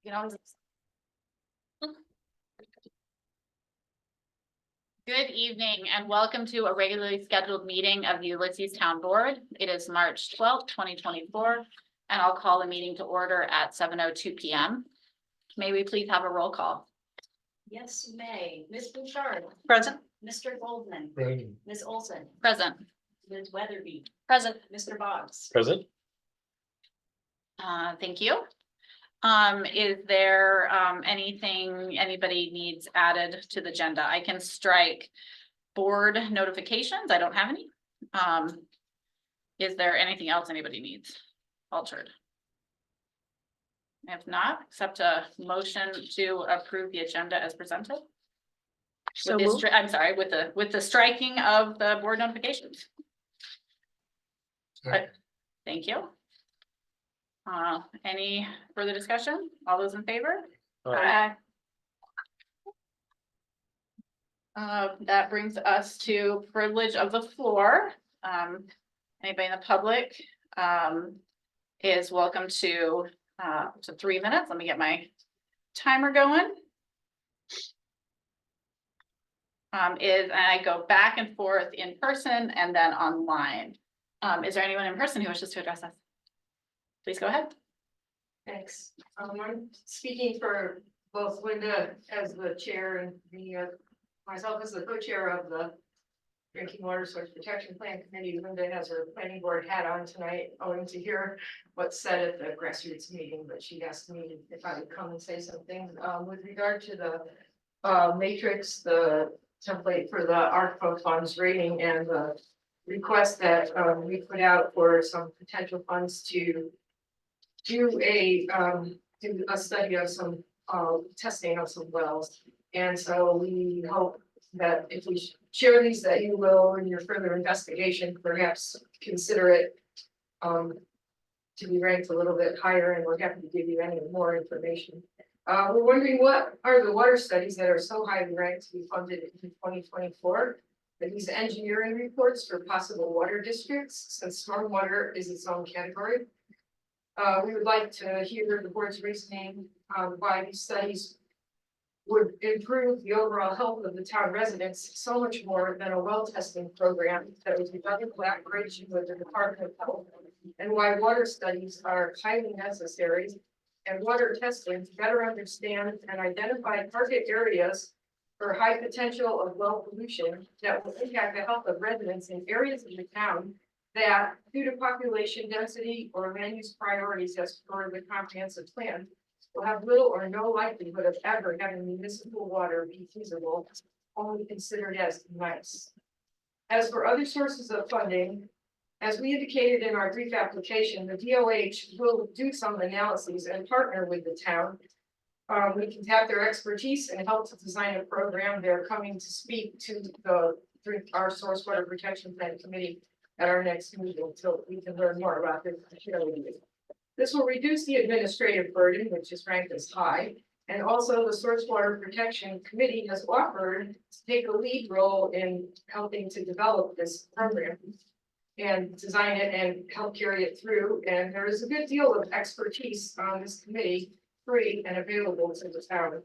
You know. Good evening and welcome to a regularly scheduled meeting of the Ulysses Town Board. It is March 12th, 2024, and I'll call the meeting to order at 7:02 p.m. May we please have a roll call? Yes, you may. Ms. Bouchard. Present. Mr. Goldman. Present. Ms. Olson. Present. Ms. Weatherby. Present. Mr. Boggs. Present. Thank you. Is there anything anybody needs added to the agenda? I can strike board notifications. I don't have any. Is there anything else anybody needs altered? If not, accept a motion to approve the agenda as presented. So With moved. the I'm sorry, with the striking of the board notifications. Thank you. Any further discussion? All those in favor? Aye. That brings us to privilege of the floor. Anybody in the public, is welcome to 3 minutes. Let me get my timer going. And I go back and forth in person and then online. Is there anyone in person who wishes to address us? Please go ahead. Thanks. I'm speaking for both Linda as the chair and myself as the co-chair of the Drinking Water Source Protection Plan Committee. Linda has her planning board hat on tonight, owing to hear what's said at the grassroots meeting, but she asked me if I would come and say something. With regard to the matrix, the template for the ARPA funds rating and the request that we put out for some potential funds to do a study of some testing of some wells. And so we hope that if we share these, that you will, in your further investigation, perhaps consider it to be ranked a little bit higher, and we're happy to give you any more information. We're wondering, what are the water studies that are so highly ranked to be funded in 2024? Are these engineering reports for possible water districts, since stormwater is its own category? We would like to hear the board's reasoning why these studies would improve the overall health of the town residents so much more than a well testing program that was done in collaboration with the Department of Health, and why water studies are highly necessary and water testing to better understand and identify target areas for high potential of well pollution that will impact the health of residents in areas of the town that, due to population density or land use priorities as per the comprehensive plan, will have little or no likelihood of ever having municipal water be feasible, only considered as nice. As for other sources of funding, as we indicated in our brief application, the DOH will do some analyses and partner with the town. We can tap their expertise and help to design a program. They're coming to speak to our Source Water Protection Plan Committee at our next meeting, so we can learn more about this. This will reduce the administrative burden, which is ranked as high, and also the Source Water Protection Committee has offered to take a lead role in helping to develop this program and design it and help carry it through. And there is a good deal of expertise on this committee, free and available to the town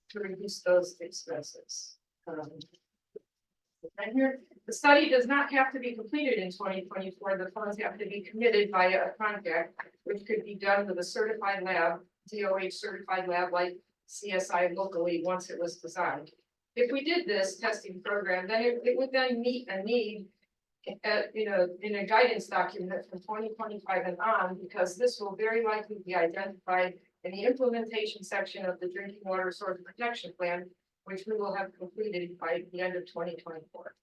to reduce those expenses. And here, the study does not have to be completed in 2024. The funds have to be committed via a contract, which could be done with a certified lab, DOH certified lab like CSI locally once it was designed. If we did this testing program, then it would then meet a need in a guidance document from 2025 and on, because this will very likely be identified in the implementation section of the Drinking Water Source Protection Plan, which we will have completed by the end of 2024.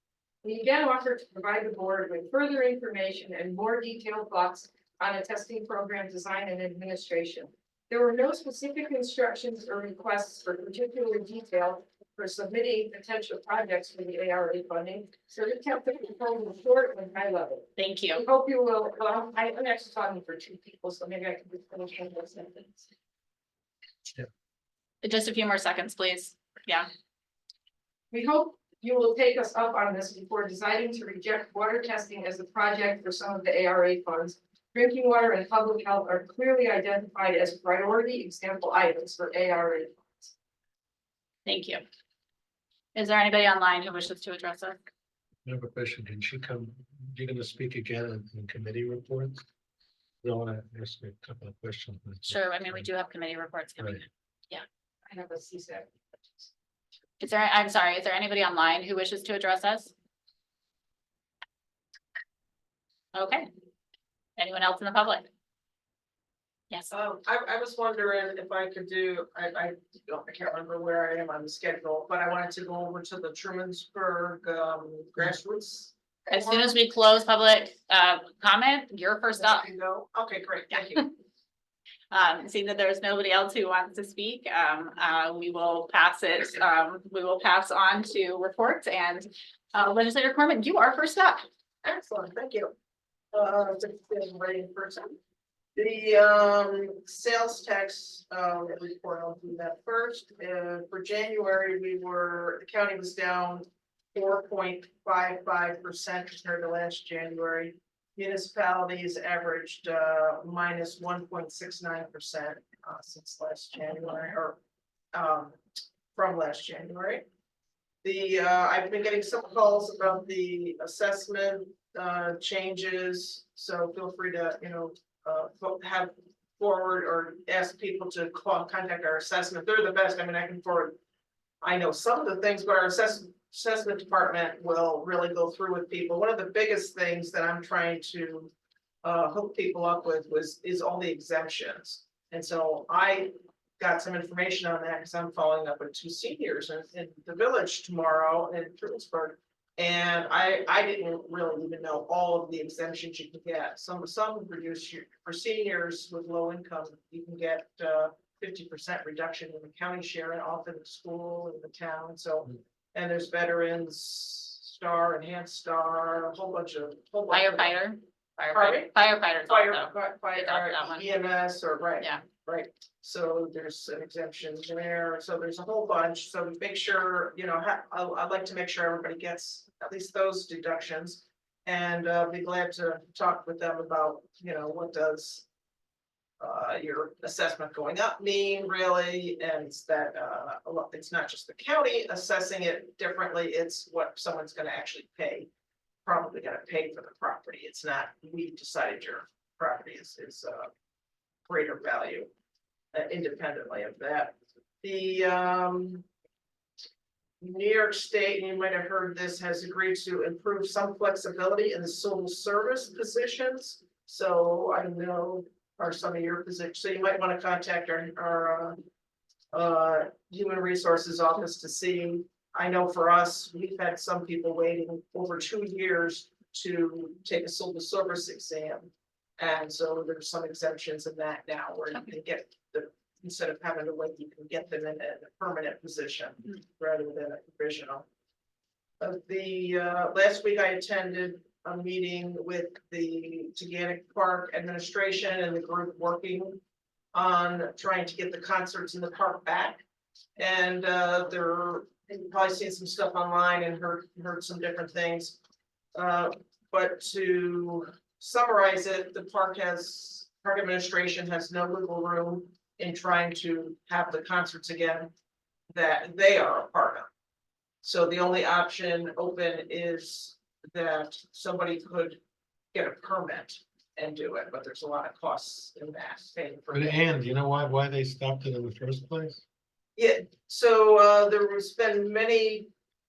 We again offer to provide the board with further information and more detailed thoughts on a testing program design and administration. There were no specific instructions or requests for particular detail for submitting potential projects for the ARA funding, so we kept the proposal short and high level. Thank you. I hope you will, I'm actually talking for two people, so maybe I can just finish one more sentence. Just a few more seconds, please. Yeah. We hope you will take us up on this before deciding to reject water testing as a project for some of the ARA funds, drinking water and public health are clearly identified as priority example items for ARA. Thank you. Is there anybody online who wishes to address us? I have a question. Can she come, you're gonna speak again in committee reports? I want to ask you a couple of questions. Sure, I mean, we do have committee reports coming. Right. I have a CSAC. Is there, I'm sorry, is there anybody online who wishes to address us? Okay. Anyone else in the public? Yes, I was wondering if I could do, I can't remember where I am on the schedule, but I wanted to go over to the Trumansburg, grassroots. as soon as we close public comment, you're first up. You go, okay, great, thank you. Seeing that there's nobody else who wants to speak, we will pass it, we will pass on to reports and Legislator Corman, you are first up. Excellent, thank you. Just getting ready in person. The sales tax report, I'll do that first. For January, the county was down 4.55% compared to last January. Municipalities averaged minus 1.69% since last January, or from last January. I've been getting some calls about the assessment changes, so feel free to, have forward or ask people to contact our assessment. They're the best. I mean, I can forward. I know some of the things, but our assessment department will really go through with people. One of the biggest things that I'm trying to hook people up with is all the exemptions. And so I got some information on that because I'm following up with 2 seniors in the village tomorrow in Trumansburg. And I didn't really even know all of the exemptions you can get. Some reduce for seniors with low income, you can get 50% reduction in the county share and off in the school in the town. So, and there's veterans, star, enhanced star, a whole bunch of. Firefighter. Pardon? Firefighters Fire, also. fire, that one. EMS or right. Yeah. Right, so there's an exemption there, so there's a whole bunch, so make sure, I'd like to make sure everybody gets at least those deductions. And be glad to talk with them about, what does your assessment going up mean really, and it's that it's not just the county assessing it differently, it's what someone's gonna actually pay. Probably gonna pay for the property, it's not, we decided your property is greater value. Independently of that, the New York State, and you might have heard this, has agreed to improve some flexibility in the civil service positions. So I know are some of your positions, so you might want to contact our human resources office to see. I know for us, we've had some people waiting over 2 years to take a civil service exam. And so there's some exemptions in that now where you can get instead of having to wait, you can get them in a permanent position rather than a provisional. Last week I attended a meeting with the Teganic Park administration and the group working on trying to get the concerts in the park back. And you've probably seen some stuff online and heard some different things. But to summarize it, the park administration has no wiggle room in trying to have the concerts again that they are a part of. So the only option open is that somebody could get a permit and do it, but there's a lot of costs in that. But and you know why they stopped it in the first place? Yeah, so there has been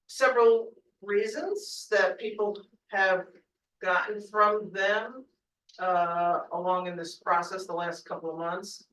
several reasons that people have gotten from them along in this process the last couple of months.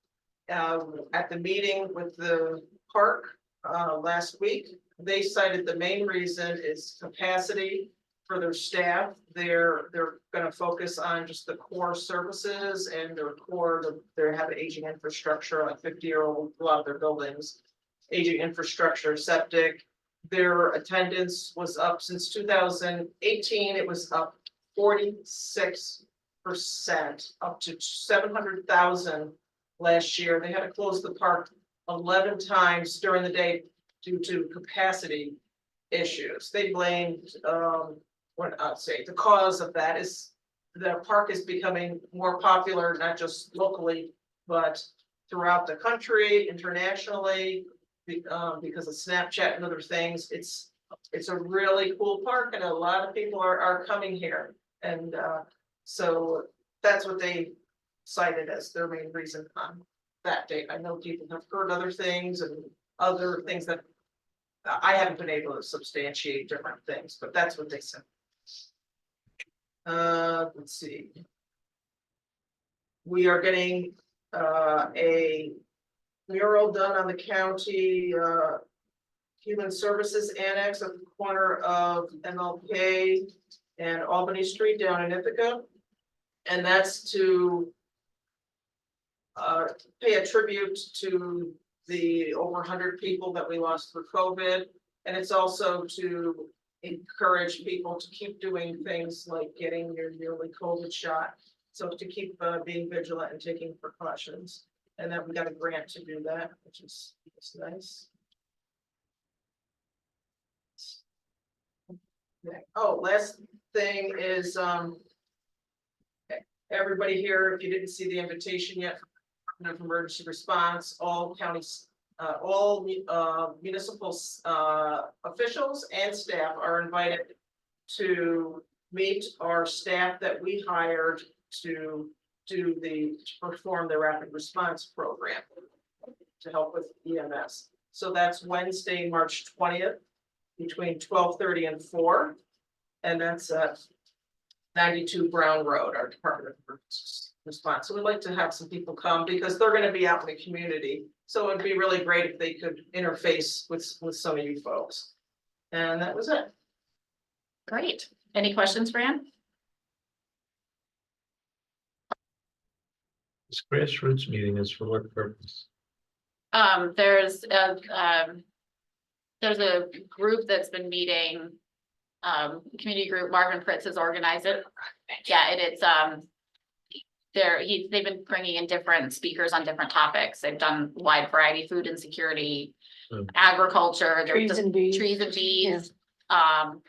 At the meeting with the park last week, they cited the main reason is capacity for their staff. They're going to focus on just the core services and their core. They have aging infrastructure, like 50-year-old, a lot of their buildings, aging infrastructure, septic. Their attendance was up since 2018. It was up 46%, up to 700,000 last year. They had to close the park 11 times during the day due to capacity issues. They blamed the cause of that is the park is becoming more popular, not just locally, but throughout the country, internationally. Because of Snapchat and other things, it's a really cool park and a lot of people are coming here. And so that's what they cited as their main reason on that date. I know people have heard other things and other things that I haven't been able to substantiate different things, but that's what they said. Let's see. We are getting a mural done on the county Human Services Annex at the corner of MLK and Albany Street down in Ithaca. And that's to pay a tribute to the over 100 people that we lost for COVID. And it's also to encourage people to keep doing things like getting your yearly COVID shot. So to keep being vigilant and taking precautions. And then we got a grant to do that, which is nice. Oh, last thing is, everybody here, if you didn't see the invitation yet, Department of Emergency Response, all counties, all municipal officials and staff are invited to meet our staff that we hired to perform the rapid response program to help with EMS. So that's Wednesday, March 20th, between 12:30 and 4. And that's at 92 Brown Road, our Department of Emergency Response. So we'd like to have some people come because they're going to be out in the community. So it'd be really great if they could interface with some of you folks. And that was it. Great. Any questions, Fran? This grassroots meeting is for what purpose? There's a group that's been meeting, community group, Marvin Fritz has organized it. Yeah, and it's, they've been bringing in different speakers on different topics. They've done wide variety, food insecurity, agriculture, Trees and bees. trees and bees. And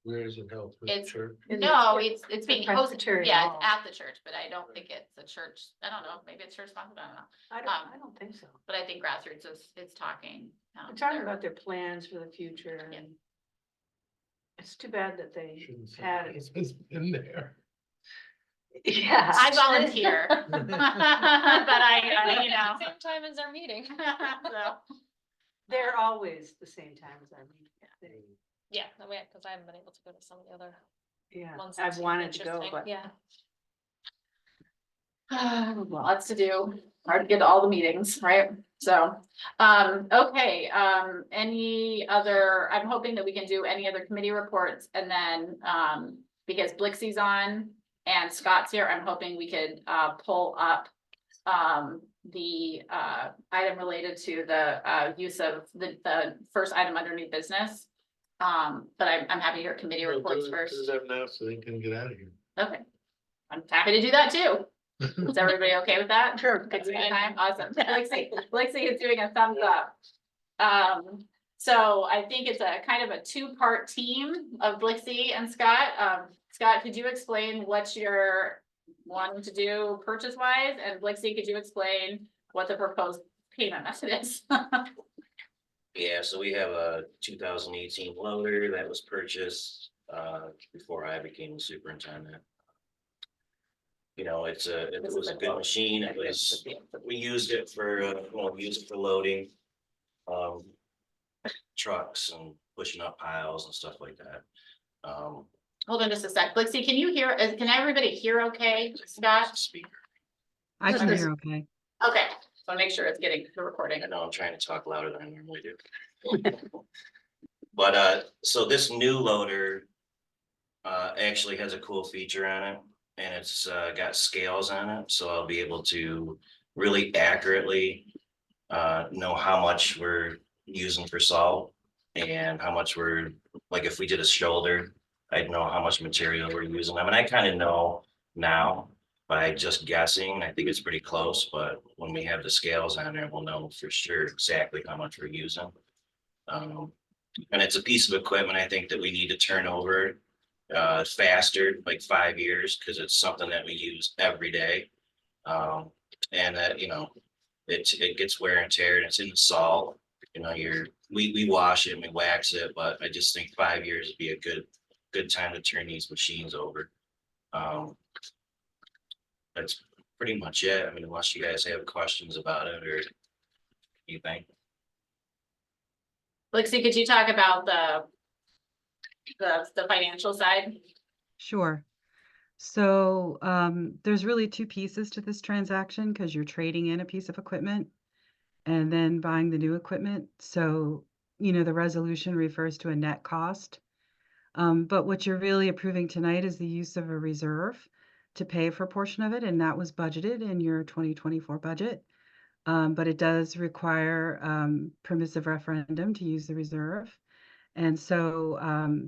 Where is it held? With It's- church? no, it's being hosted, Presbyterian yeah, Hall. it's at the church, but I don't think it's a church. I don't know, maybe it's church sponsored, I don't know. I don't think so. But I think grassroots is talking. We're talking there. about their plans for the future Yeah. and it's too bad that they Shouldn't say had that. it. It's in there. Yeah. I volunteer. But I, you know. Same time as our meeting. So, They're always the same time as I mean. Yeah, no, yeah, because I haven't been able to go to some of the other Yeah, ones. that I've seem wanted to go, interesting. but Yeah, lots to do, hard to get to all the meetings, right? So, okay, any other, I'm hoping that we can do any other committee reports and then, because Blixie's on and Scott's here, I'm hoping we could, pull up, the, item related to the, use of the first item under new business. But I'm happy to hear committee reports first. Do that now so they can get out of here. Okay. I'm happy to do that too. Is everybody okay with that? Sure. Good time, awesome. Lexi is doing a thumbs up. So I think it's a kind of a two-part team of Blixie and Scott. Scott, could you explain what you're wanting to do purchase-wise? And Blixie, could you explain what the proposed payment method is? Yeah, so we have a 2018 loader that was purchased before I became superintendent. You know, it was a good machine. It was, we used it for, we used it for loading trucks and pushing up piles and stuff like that. Hold on just a sec. Blixie, can you hear, can everybody hear okay, Scott? Speaker. I can Okay. hear okay. Okay, so make sure it's getting the recording. I know I'm trying to talk louder than I normally do. But so this new loader actually has a cool feature on it, and it's got scales on it, so I'll be able to really accurately know how much we're using for salt and how much we're, like if we did a shoulder, I'd know how much material we're using. I mean, I kind of know now by just guessing. I think it's pretty close, but when we have the scales on there, we'll know for sure exactly how much we're using. And it's a piece of equipment I think that we need to turn over faster, like 5 years, because it's something that we use every day. And that, it gets wear and tear and it's in the salt. We wash it and we wax it, but I just think 5 years would be a good time to turn these machines over. That's pretty much it. I mean, unless you guys have questions about it or anything. Lexi, could you talk about the financial side? Sure. So there's really two pieces to this transaction because you're trading in a piece of equipment and then buying the new equipment. So, the resolution refers to a net cost. But what you're really approving tonight is the use of a reserve to pay for a portion of it, and that was budgeted in your 2024 budget. But it does require permissive referendum to use the reserve. And so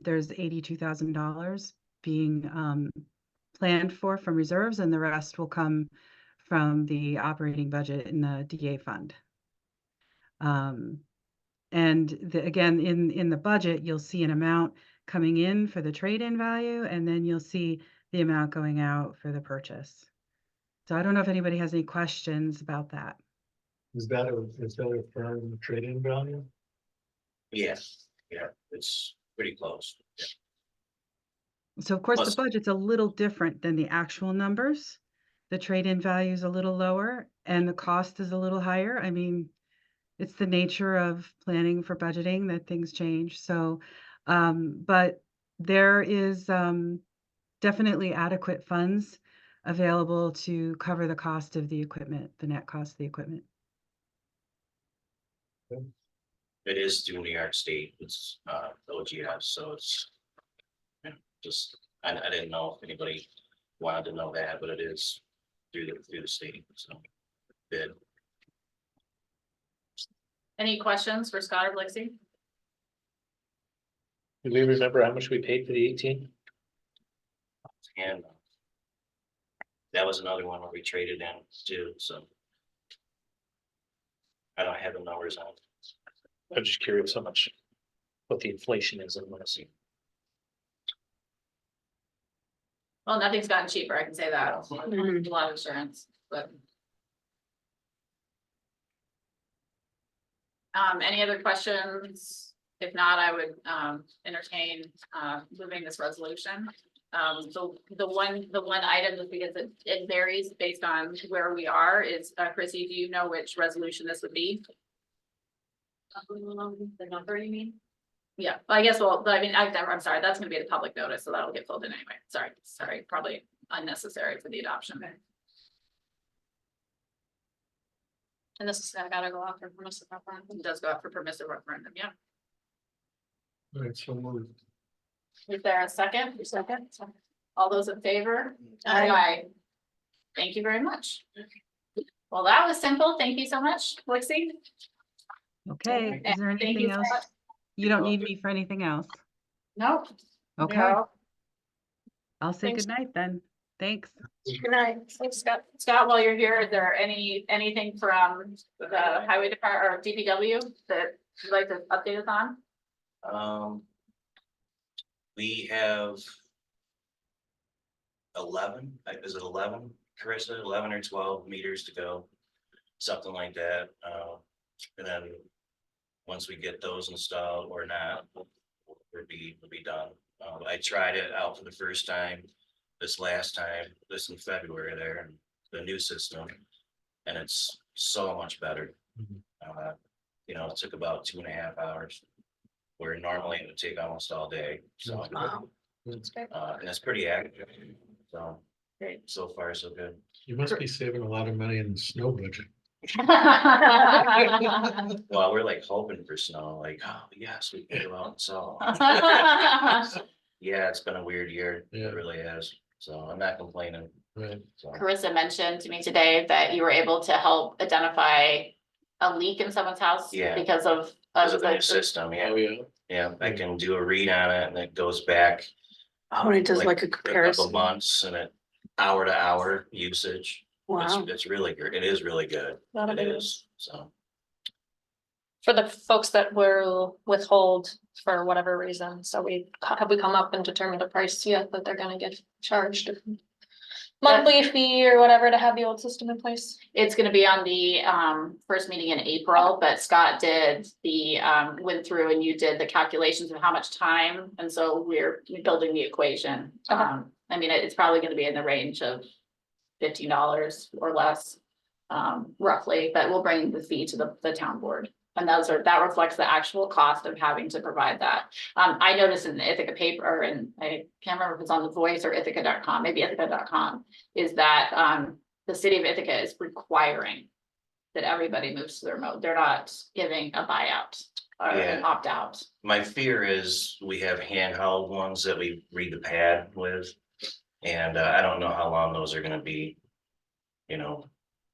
there's $82,000 being planned for from reserves, and the rest will come from the operating budget in the DA fund. Again, in the budget, you'll see an amount coming in for the trade-in value, and then you'll see the amount going out for the purchase. So I don't know if anybody has any questions about that. Is that a firm trade-in value? Yes, yeah, it's pretty close. Yeah. So of course, Plus- the budget's a little different than the actual numbers. The trade-in value is a little lower and the cost is a little higher. I mean, it's the nature of planning for budgeting that things change. So, but there is definitely adequate funds available to cover the cost of the equipment, the net cost of the equipment. It is through New York State, it's OGS, so it's just, I didn't know if anybody wanted to know that, but it is through the state, so bid. Any questions for Scott or Lexi? Do we remember how much we paid for the 18? And that was another one where we traded in too, so. I don't have the numbers on. I'm just curious how much, what the inflation is in Muncie. Well, nothing's gotten cheaper, I can say that. A lot of insurance, but. Any other questions? If not, I would entertain moving this resolution. So the one item, just because it varies based on where we are, is Chrissy, do you know which resolution this would be? The number you mean? Yeah, I guess, well, I mean, I'm sorry, that's gonna be the public notice, so that'll get filled in anyway. Sorry, probably unnecessary for the adoption. And this is gotta go out for permissive referendum. It does go up for permissive referendum, yeah. All right, so moved. Is there a second? Second. All those in favor? Aye. Thank you very much. Well, that was simple. Thank you so much, Lexi. Okay, is there Thank you, anything else? Scott. You don't need me for anything else? Nope. Okay, No. I'll say Thanks. good night then. Thanks. Good night. Thanks, Scott. Scott, while you're here, is there anything from the highway department or DPW that you'd like to update us on? We have 11, is it 11, Carissa, 11 or 12 meters to go, something like that. And then once we get those installed or not, we'll be done. I tried it out for the first time this in February there, and the new system, and it's so much better. It took about 2.5 hours, where normally it would take almost all day, so. That's great. And it's pretty accurate, so. Great. So far, so good. You must be saving a lot of money in the snow budget. Well, we're like hoping for snow, like, oh, yes, we can go out and sell. Yeah, it's been a weird year, Yeah. it really has, so I'm not complaining, Right. so. Carissa mentioned to me today that you were able to help identify a leak in someone's house. Yeah. Because of. Because of the new system, yeah, Oh, yeah. yeah, I can do a read on it and it goes back Oh, and it does like a a couple comparison. months and it hour to hour usage. Wow. It's really good, it is really good, Not a it big- is, so. for the folks that will withhold for whatever reason, so have we come up and determined a price yet that they're gonna get charged? Monthly fee or whatever to have the old system in place? It's gonna be on the first meeting in April, but Scott did the went through and you did the calculations of how much time, and so we're building the equation. Okay. I mean, it's probably gonna be in the range of $15 or less, roughly, but we'll bring the fee to the town board. And that reflects the actual cost of having to provide that. I noticed in the Ithaca paper, and I can't remember if it's on The Voice or Ithaca.com, maybe Ithaca.com, is that the city of Ithaca is requiring that everybody moves to their mode. They're not giving a buyout or an Yeah. opt-out. My fear is we have handheld ones that we read the pad with. And I don't know how long those are gonna be, you know,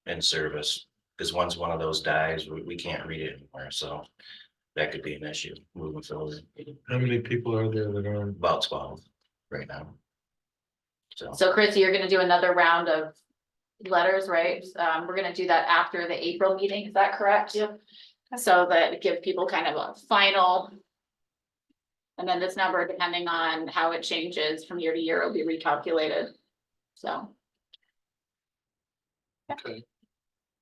in service. Because once one of those dies, we can't read it anymore, so that could be an issue moving forward. How many people are there that are? About 12 right now. So, So Chrissy, you're gonna do another round of letters, right? We're gonna do that after the April meeting, is that correct? Yep. So that give people kind of a final. And then this number, depending on how it changes from year to year, will be recalculated. So, Okay.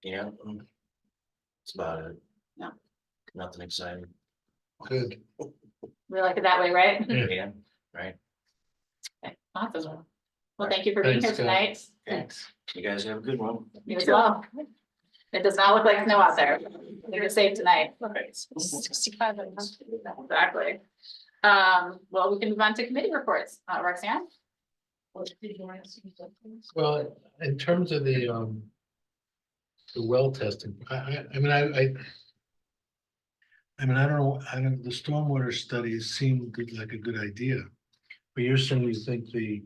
yeah. That's about it. Yeah. Nothing exciting. Good. we like it that way, right? Yeah. Yeah, right. Okay, awesome. Well, thank you for being here Thanks, Scott. tonight. Thanks. You guys have a good one. You as well. It does not look like snow out there. You're safe tonight. Right. 65 right now. Exactly. Well, we can move on to committee reports. Roxanne? Well, in terms of the well testing, I mean, I mean, I don't know, the stormwater studies seem good, like a good idea. But you're saying you think the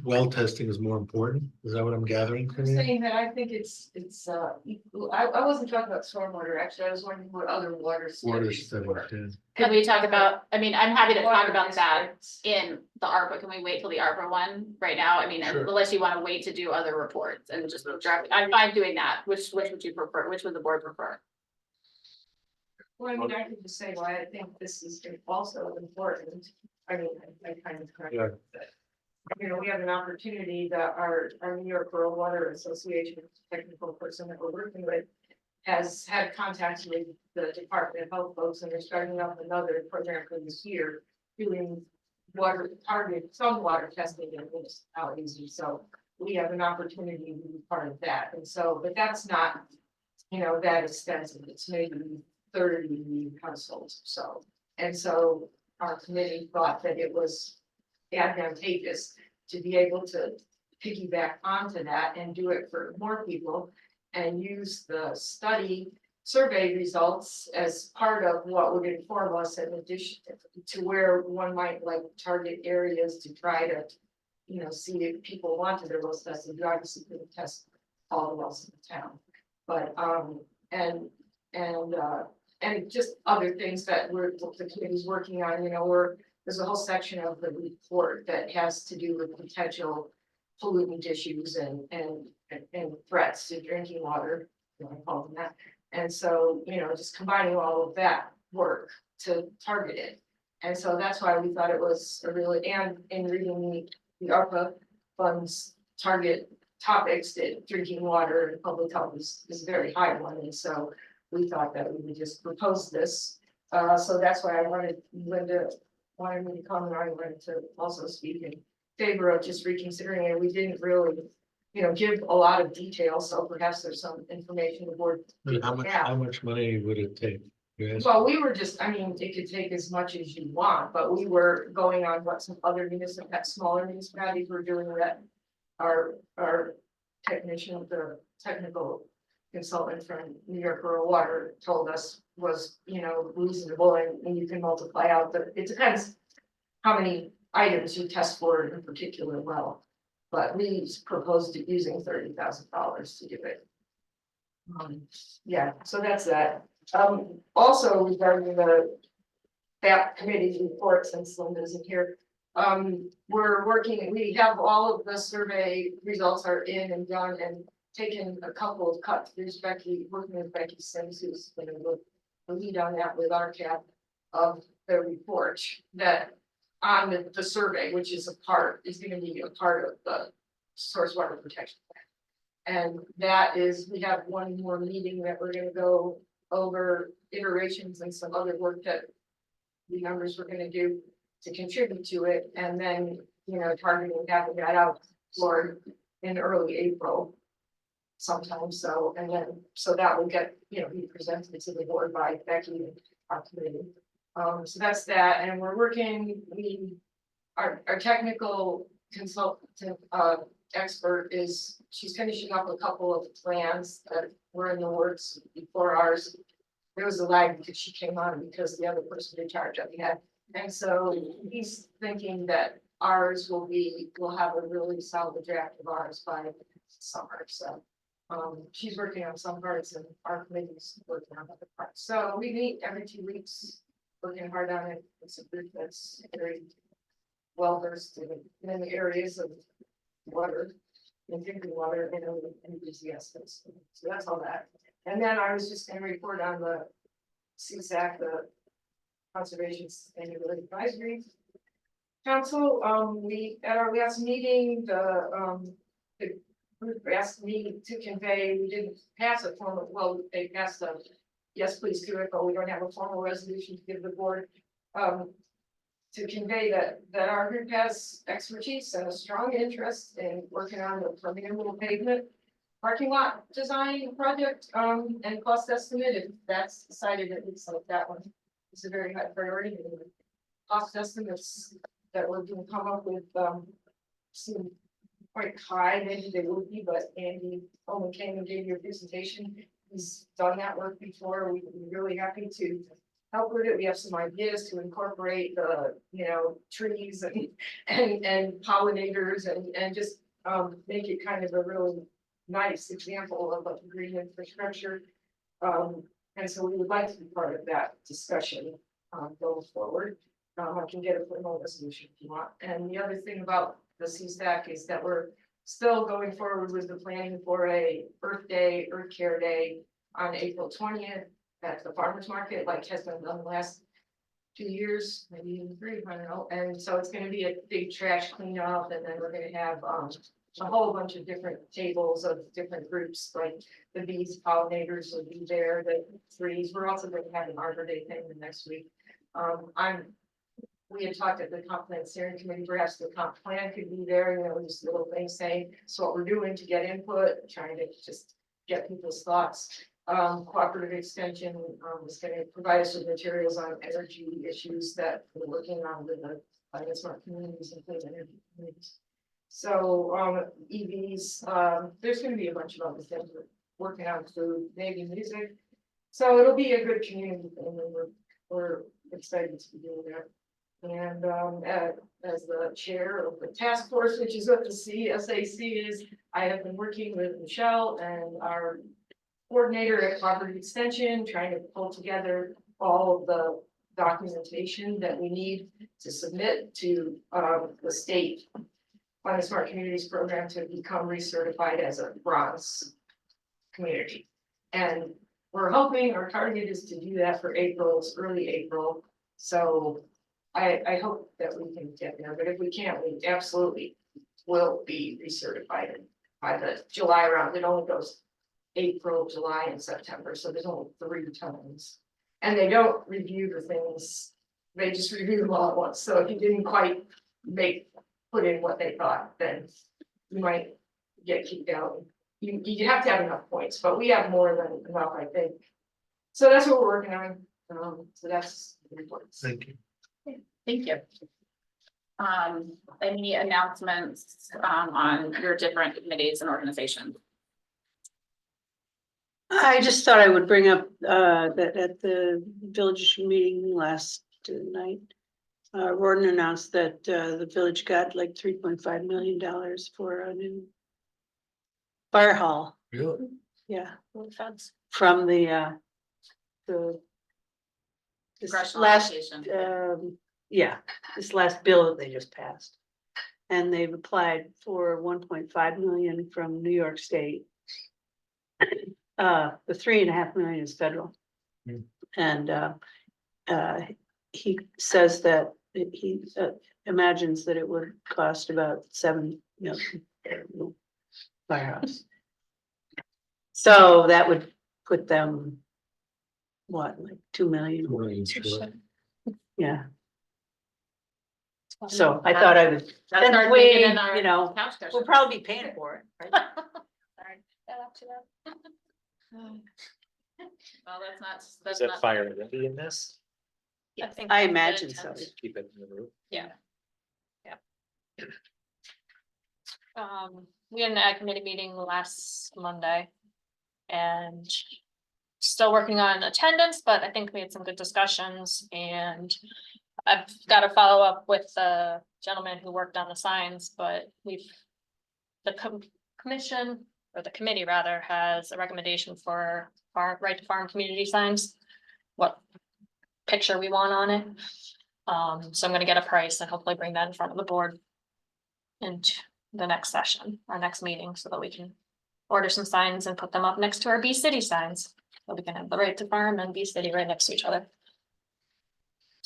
well testing is more important? Is that what I'm gathering I'm from you? saying that I think it's, I wasn't talking about stormwater, actually, I was wondering what other water. Water studies study, were. yeah. Can we talk about, I mean, I'm happy to talk Water about that districts. in the ARPA. Can we wait till the ARPA one right now? I mean, Sure. unless you want to wait to do other reports and just draft, I'm fine doing that. Which would you prefer? Which would the board prefer? Well, I mean, I could just say why I think this is also important. I mean, I kind of correct. Yeah. You know, we have an opportunity that our New York Rural Water Association technical person that we're working with has had contact with the Department of Health folks, and they're starting up another program for this year, doing some water testing in municipalities, and so we have an opportunity to be part of that, and so, but that's not, you know, that extensive, it's maybe 30 households, so, and so our committee thought that it was advantageous to be able to piggyback onto that and do it for more people and use the survey results as part of what would inform us in addition to where one might like target areas to try to, you know, see if people wanted their wells tested. You obviously couldn't test all the wells in the town, but and just other things that the committee's working on, you know, there's a whole section of the report that has to do with potential pollutant issues and threats to drinking water, you know, I call them that. And so, you know, just combining all of that work to target it. And so that's why we thought it was a really, and in reading the ARPA funds target topics, that drinking water and public health is a very high one. And so we thought that we would just propose this. So that's why I wanted Linda wanted me to come, and I wanted to also speak in favor of just reconsidering it. We didn't really, you know, give a lot of detail, so perhaps there's some information the board. And how Yeah. much money would it take? Yes. Well, we were just, I mean, it could take as much as you want, but we were going on what some other smaller municipalities were doing that. Our technician, the technical consultant from New York Rural Water told us was, you know, reasonable, and you can multiply out it depends how many items you test for in particular well. But we proposed using $30,000 to do it. Yeah, so that's that. Also regarding that committee's report, since Linda isn't here. We're working, we have all of the survey results are in and done, and taken a couple of cuts. There's Becky, working with Becky Sims, who's gonna look the lead on that with RCAP of the report that on the survey, which is gonna be a part of the source water protection plan. And that is, we have one more meeting that we're gonna go over iterations and some other work that the members were gonna do to contribute to it, and then, targeting having that out for in early April. Sometime, so, and then, so that will get, be presented to the board by Becky and our committee. So that's that, and we're working, our technical consultant, expert she's finishing up a couple of plans that were in the works before ours. There was a lag because she came on because the other person in charge of it had, and so he's thinking that we'll have a really solid draft of ours by summer, so. She's working on some parts and our committee's working on other parts, so we meet every 2 weeks, working hard on it. It's a group that's very well versed in the areas of water and drinking water and enthusiastic, so that's all that. And then I was just gonna report on the CSAC, the Conservation Sustainability Advisory Council. We at our last meeting, the group asked me to convey, we didn't pass a formal, well, they passed a yes, please do it, but we don't have a formal resolution to give the board. To convey that our group has expertise and a strong interest in working on the permeable pavement parking lot design project, and cost estimate, if that's decided, it looks like that one is a very high priority. And the cost estimates that we're gonna come up with, seem quite high, maybe they would be, but Andy only came and gave you a presentation. He's done that work before. We'd be really happy to help with it. We have some ideas to incorporate the, trees and pollinators and just make it kind of a really nice example of a green infrastructure. And so we would like to be part of that discussion going forward. I can get a formal resolution if you want. And the other thing about the CSAC is that we're still going forward with the planning for a Earth Day, Earth Care Day on April 20th at the farmers market, like has been done the last 2 years, maybe even 3, I don't know. And so it's going to be a big trash cleanup, and then we're going to have a whole bunch of different tables of different groups, like the bees, pollinators will be there, the trees. We're also going to have an Arbor Day thing the next week. We had talked at the comp plan steering committee, perhaps the comp plan could be there, just little things saying, so what we're doing to get input, trying to just get people's thoughts. Cooperative extension is going to provide us with materials on energy issues that we're working on with the smart communities and clean energy communities. So EVs, there's going to be a bunch of other things we're working on, food, maybe music. So it'll be a good community thing, and we're excited to be doing that. And as the chair of the task force, which is what the CSAC is, I have been working with Michelle and our coordinator at Cooperative Extension, trying to pull together all of the documentation that we need to submit to the state on the Smart Communities program to become recertified as a bronze community. And we're hoping, our target is to do that for April, it's early April. So I hope that we can get there, but if we can't, we absolutely will be recertified by the July round. It only goes April, July, and September, so there's only 3 times. And they don't review the things, they just review them all at once. So if you didn't quite put in what they thought, then you might get kicked out. You have to have enough points, but we have more than enough, I think. So that's what we're working on. So that's the reports. Thank you. Thank you. Any announcements on your different committees and organizations? I just thought I would bring up that at the village meeting last night, Rorden announced that the village got like $3.5 million for a new fire hall. Really? Yeah, Fence. from this Congressional last allocation. this last bill that they just passed. And they've applied for 1.5 million from New York State. the 3.5 million is federal. Hmm. And, he says that he imagines that it would cost about 7 million. Firehouse. So that would put them, what, like 2 million? Really short. Yeah, so I thought I would, That's that's our way, thinking in our you know, couch cushion. we'll probably be paying for it, right? Sorry. Yeah, not too bad. Well, that's Is not, that fire ready in this? I think I that's the imagine so. intent. Keep it in the roof. Yeah. We had an ag committee meeting last Monday. And still working on attendance, but I think we had some good discussions and I've got to follow up with the gentleman who worked on the signs, but the commission, or the committee rather, has a recommendation for right to farm community signs. What picture we want on it. So I'm gonna get a price and hopefully bring that in front of the board. Into the next session, our next meeting, so that we can order some signs and put them up next to our Bee City signs. So we can have the right to farm and Bee City right next to each other.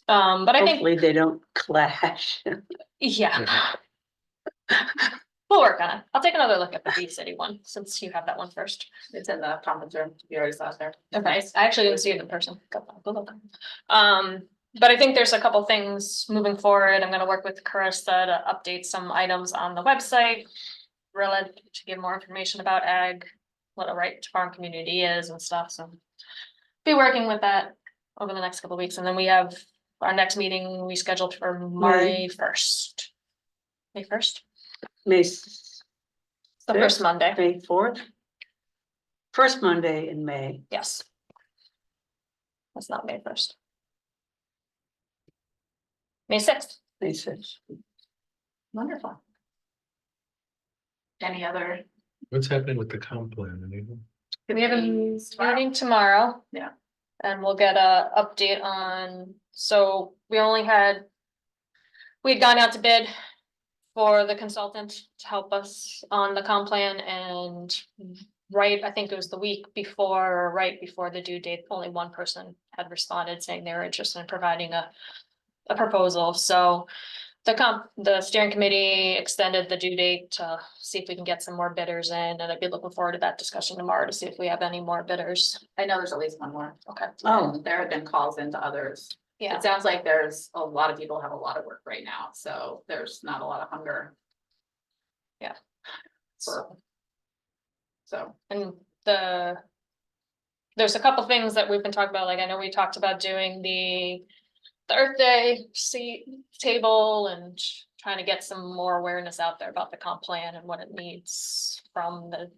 But I think, Hopefully they don't clash. yeah. We'll work on it. I'll take another look at the Bee City one, since you have that one first. it's in the conference room. You already saw it there. Okay, I actually didn't see it in person. Go look. But I think there's a couple things moving forward. I'm gonna work with Carissa to update some items on the website. Really to give more information about ag, what a right to farm community is and stuff, so. Be working with that over the next couple of weeks, and then we have our next meeting we scheduled for May 1st. May 1st, May the first Monday, May 4th. First Monday in May. yes. That's not May 1st. May 6th. May 6th. Wonderful. Any other? What's happening with the comp plan? Anyone? We have a Tomorrow? meeting tomorrow. Yeah. And we'll get a update on, so we only had. We'd gone out to bid for the consultant to help us on the comp plan and. Right, I think it was the week before, or right before the due date, only one person had responded saying they were interested in providing a proposal, so. The steering committee extended the due date to see if we can get some more bidders in, and I'd be looking forward to that discussion tomorrow to see if we have any more bidders. I know there's at least one more. Okay. Oh. There have been calls into others. Yeah, It sounds like there's a lot of people have a lot of work right now, so there's not a lot of hunger. Yeah. So. and there's a couple things that we've been talking about, like I know we talked about doing the Earth Day seat table and trying to get some more awareness out there about the comp plan and what it needs from the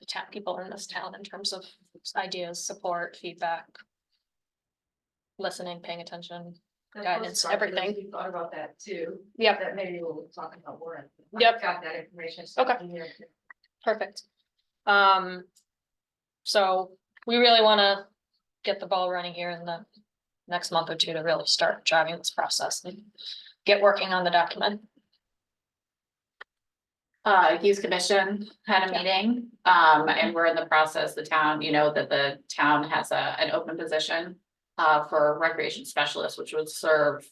town people in this town in terms of ideas, support, feedback. Listening, paying attention, guidance, everything. We thought about that too. Yep, That maybe we'll talk about more. Yep. Got that information. Okay. Perfect. So we really wanna get the ball running here in the next month or two to really start driving this process and get working on the document. Youth Commission had a meeting, and we're in the process, the town, you know, that the town has an open position. For recreation specialist, which would serve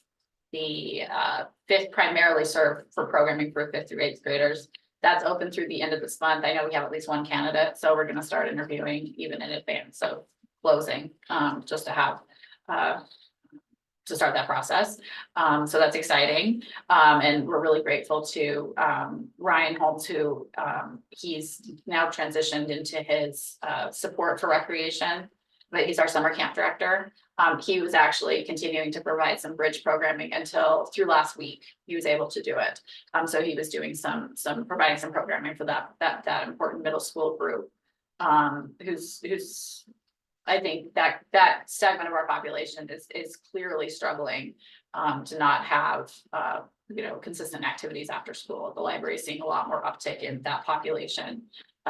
the primarily serve for programming for 5th through 8th graders. That's open through the end of this month. I know we have at least one candidate, so we're gonna start interviewing even in advance of closing, just to have to start that process. So that's exciting. And we're really grateful to Ryan Holmes, who he's now transitioned into his support for recreation. But he's our summer camp director. He was actually continuing to provide some bridge programming until through last week. He was able to do it. So he was doing providing some programming for that important middle school group. Who's I think that segment of our population is clearly struggling to not have consistent activities after school. The library is seeing a lot more uptick in that population.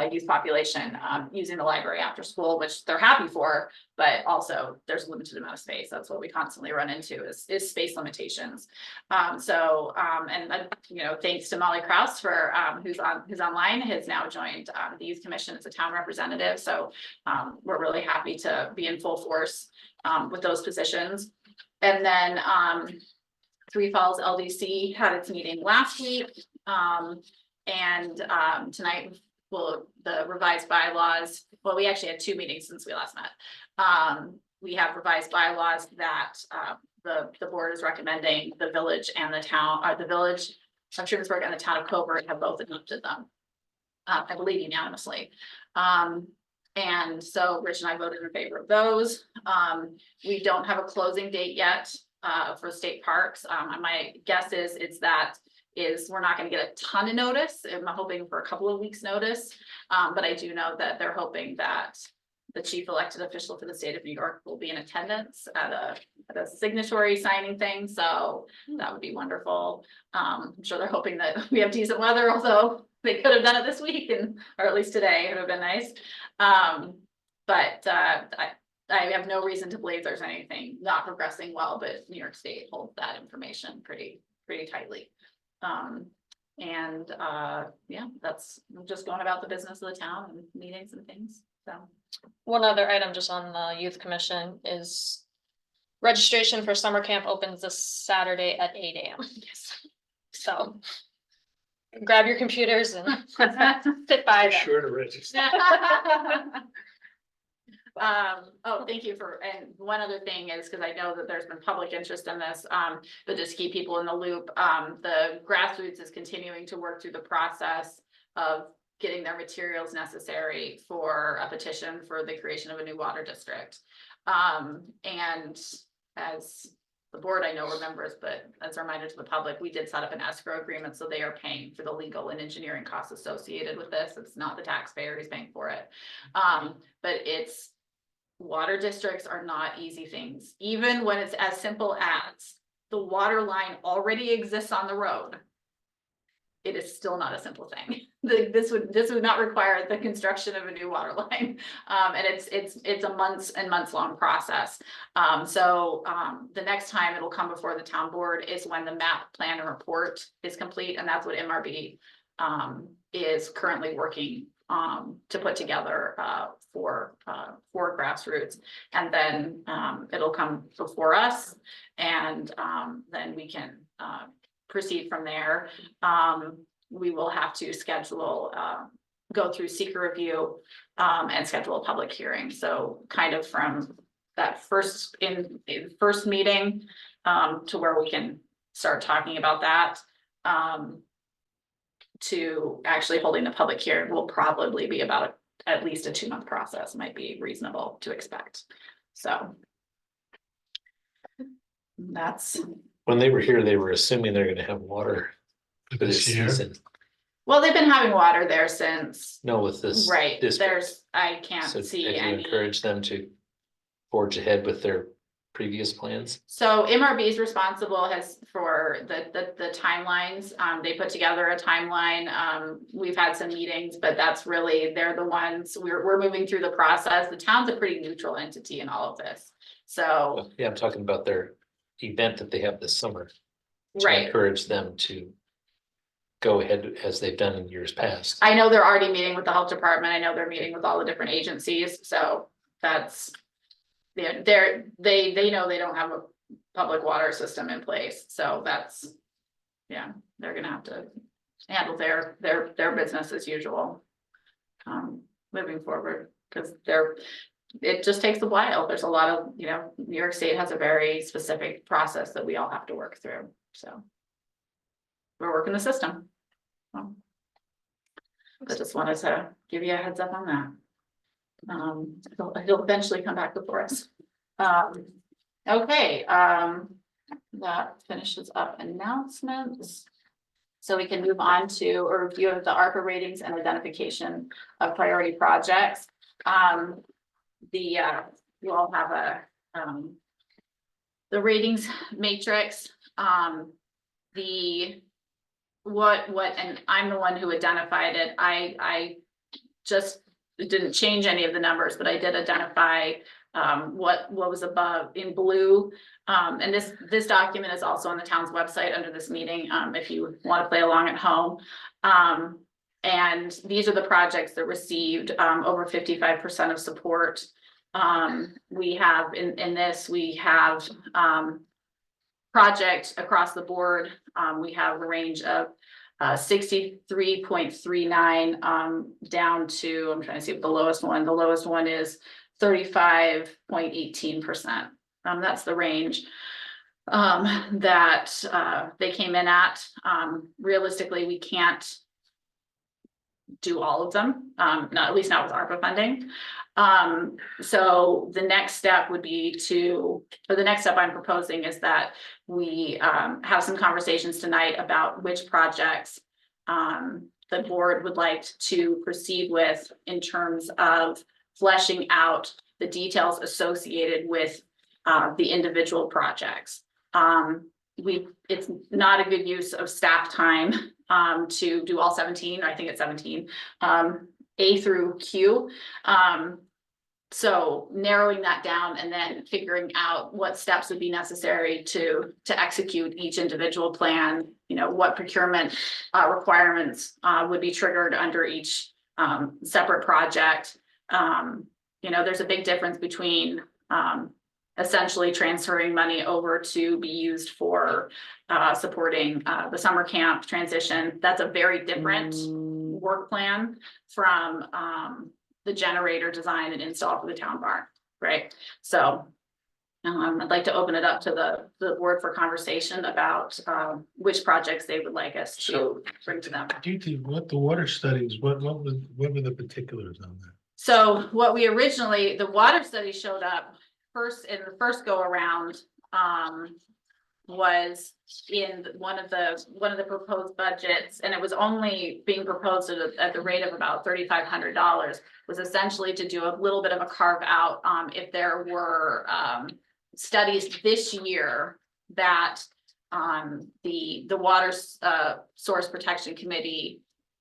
youth population, using the library after school, which they're happy for, but also there's a limited amount of space. That's what we constantly run into is space limitations. Thanks to Molly Kraus for, who's online, has now joined, the youth commission as a town representative. So, we're really happy to be in full force, with those positions. And then, Three Falls LDC had its meeting last week. Tonight, the revised bylaws, well, we actually had 2 meetings since we last met. We have revised bylaws that, the board is recommending the village and the town, the village of Trumansburg and the town of Coburg have both adopted them. I believe unanimously. And so Rich and I voted in favor of those. We don't have a closing date yet, for state parks. My guess is we're not gonna get a ton of notice. I'm hoping for a couple of weeks' notice. But I do know that they're hoping that the chief elected official for the state of New York will be in attendance at a signatory signing thing, so that would be wonderful. I'm sure they're hoping that we have decent weather, although they could have done it this week or at least today, it would have been nice. I have no reason to believe there's anything not progressing well, but New York State holds that information pretty tightly. That's just going about the business of the town and meetings and things, so. One other item just on the youth commission is registration for summer camp opens this Saturday at 8 AM. Yes. So grab your computers and sit by Be them. sure to register. Thank you and one other thing is, because I know that there's been public interest in this, but just keep people in the loop, the grassroots is continuing to work through the process of getting their materials necessary for a petition for the creation of a new water district. And as the board I know remembers, but as a reminder to the public, we did set up an escrow agreement, so they are paying for the legal and engineering costs associated with this. It's not the taxpayer who's paying for it. But water districts are not easy things, even when it's as simple as the water line already exists on the road. It is still not a simple thing. This would not require the construction of a new water line. And it's a months and months long process. The next time it'll come before the town board is when the map plan and report is complete, and that's what MRB is currently working to put together for grassroots. And then it'll come before us, and then we can proceed from there. We will have to schedule, go through seeker review and schedule a public hearing. So kind of from that first meeting to where we can start talking about that, to actually holding the public hearing will probably be about at least a 2-month process, might be reasonable to expect. So that's. When they were here, they were assuming they're gonna have water for this This year? season. Well, they've been having water there since, No, with this. right, district. I can't So see have you any. encouraged them to forge ahead with their previous plans? So MRB is responsible for the timelines. They put together a timeline. We've had some meetings, but that's really, they're the ones, we're moving through the process. The town's a pretty neutral entity in all of this. So, Yeah, I'm talking about their event that they have this summer. To right. encourage them to go ahead as they've done in years past. I know they're already meeting with the health department. I know they're meeting with all the different agencies, so that's. They know they don't have a public water system in place, so that's. Yeah, they're gonna have to handle their business as usual. Moving forward, because it just takes a while. There's a lot of, New York State has a very specific process that we all have to work through, so. We're working the system. So, I just wanted to give you a heads up on that. He'll eventually come back before us. Okay, that finishes up announcements. So we can move on to a review of the ARPA ratings and identification of priority projects. You all have the ratings matrix. And I'm the one who identified it. I just, it didn't change any of the numbers, but I did identify what was above in blue. And this document is also on the town's website under this meeting, if you want to play along at home. And these are the projects that received over 55% of support. We have in this, we have project across the board. We have a range of 63.39 down to, I'm trying to see what the lowest one is 35.18%. That's the range that they came in at. Realistically, we can't do all of them, not at least not with ARPA funding. So the next step would be the next step I'm proposing is that we have some conversations tonight about which projects the board would like to proceed with in terms of fleshing out the details associated with the individual projects. It's not a good use of staff time to do all 17, I think it's 17, A through Q. So narrowing that down and then figuring out what steps would be necessary to execute each individual plan, you know, what procurement requirements would be triggered under each separate project. You know, there's a big difference between essentially transferring money over to be used for supporting the summer camp transition. That's a very different work plan from the generator design and install for the town barn, right? So I'd like to open it up to the board for conversation about which projects they would like us to bring to them. Due to what the water studies, what were the particulars on that? So what we originally, the water study showed up first in the first go around, was in one of the proposed budgets, and it was only being proposed at the rate of about $3,500, was essentially to do a little bit of a carve out if there were studies this year that the water source protection committee,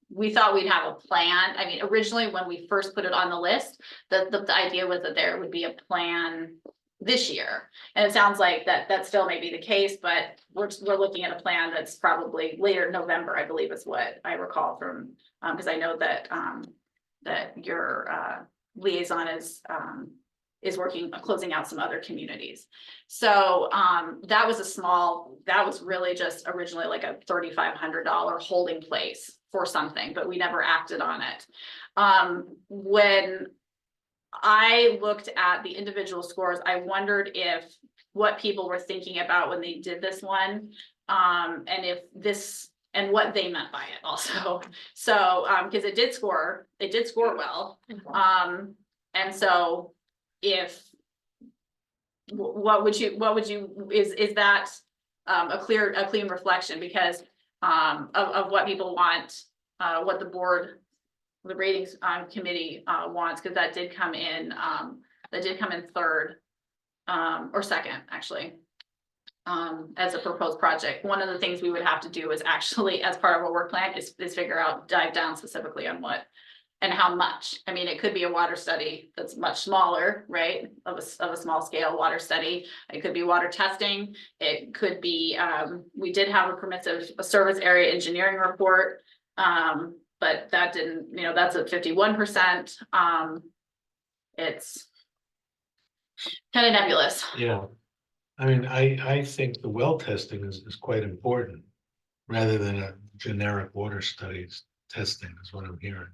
we thought we'd have a plan. I mean, originally when we first put it on the list, the idea was that there would be a plan this year. And it sounds like that still may be the case, but we're looking at a plan that's probably later November, I believe is what I recall from, because I know that that your liaison is working, closing out some other communities. So that was really just originally like a $3,500 holding place for something, but we never acted on it. When I looked at the individual scores, I wondered if what people were thinking about when they did this one, and if this and what they meant by it also. So because it did score well. And so if what would you is that a clean reflection because of what people want, what the board, the ratings committee wants, because that did come in third or second actually as a proposed project. One of the things we would have to do is actually, as part of our work plan, is figure out, dive down specifically on what and how much. I mean, it could be a water study that's much smaller, right? Of a small scale water study. It could be water testing. It could be, we did have a permissive service area engineering report. But that didn't, you know, that's at 51%. It's kind of nebulous. Yeah, I mean, I think the well testing is quite important, rather than a generic water studies testing is what I'm hearing.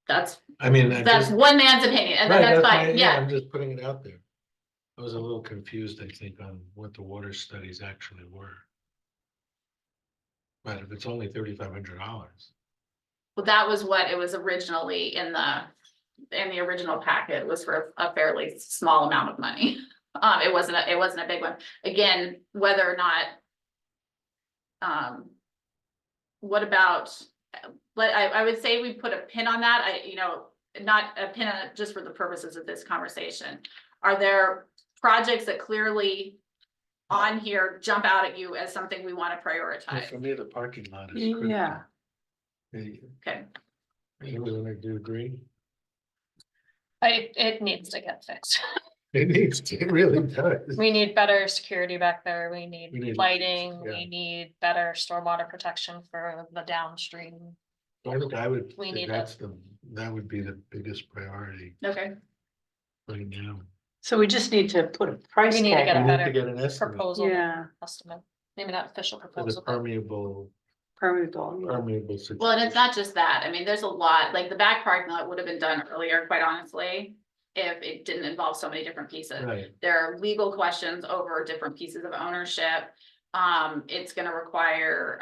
That's That's one man's opinion, and that's fine, yeah. I'm just putting it out there. I was a little confused, I think, on what the water studies actually were. But if it's only $3,500. Well, that was what it was originally in the original packet, was for a fairly small amount of money. It wasn't a big one. Again, whether or not, what about, but I would say we put a pin on that. Not a pin on it just for the purposes of this conversation. Are there projects that clearly on here jump out at you as something we want to prioritize? For me, the parking lot is critical. Yeah. The Okay, Do you agree? It needs to get fixed. It needs, to- it really does. We need better security back there. We We need need lighting. lights, yeah. We need better stormwater protection for the downstream. I think I would, We say need that would be the biggest priority Okay, right now. So we just need to put a price We need to tag get We a on need it. to better get an estimate proposal, Yeah, estimate, maybe not official for the proposal, but permeable permeable. situation. well, and it's not just that, I mean, there's a lot, like the back parking lot would have been done earlier, quite honestly. If it didn't involve so many different pieces. Right, There are legal questions over different pieces of ownership. It's gonna require,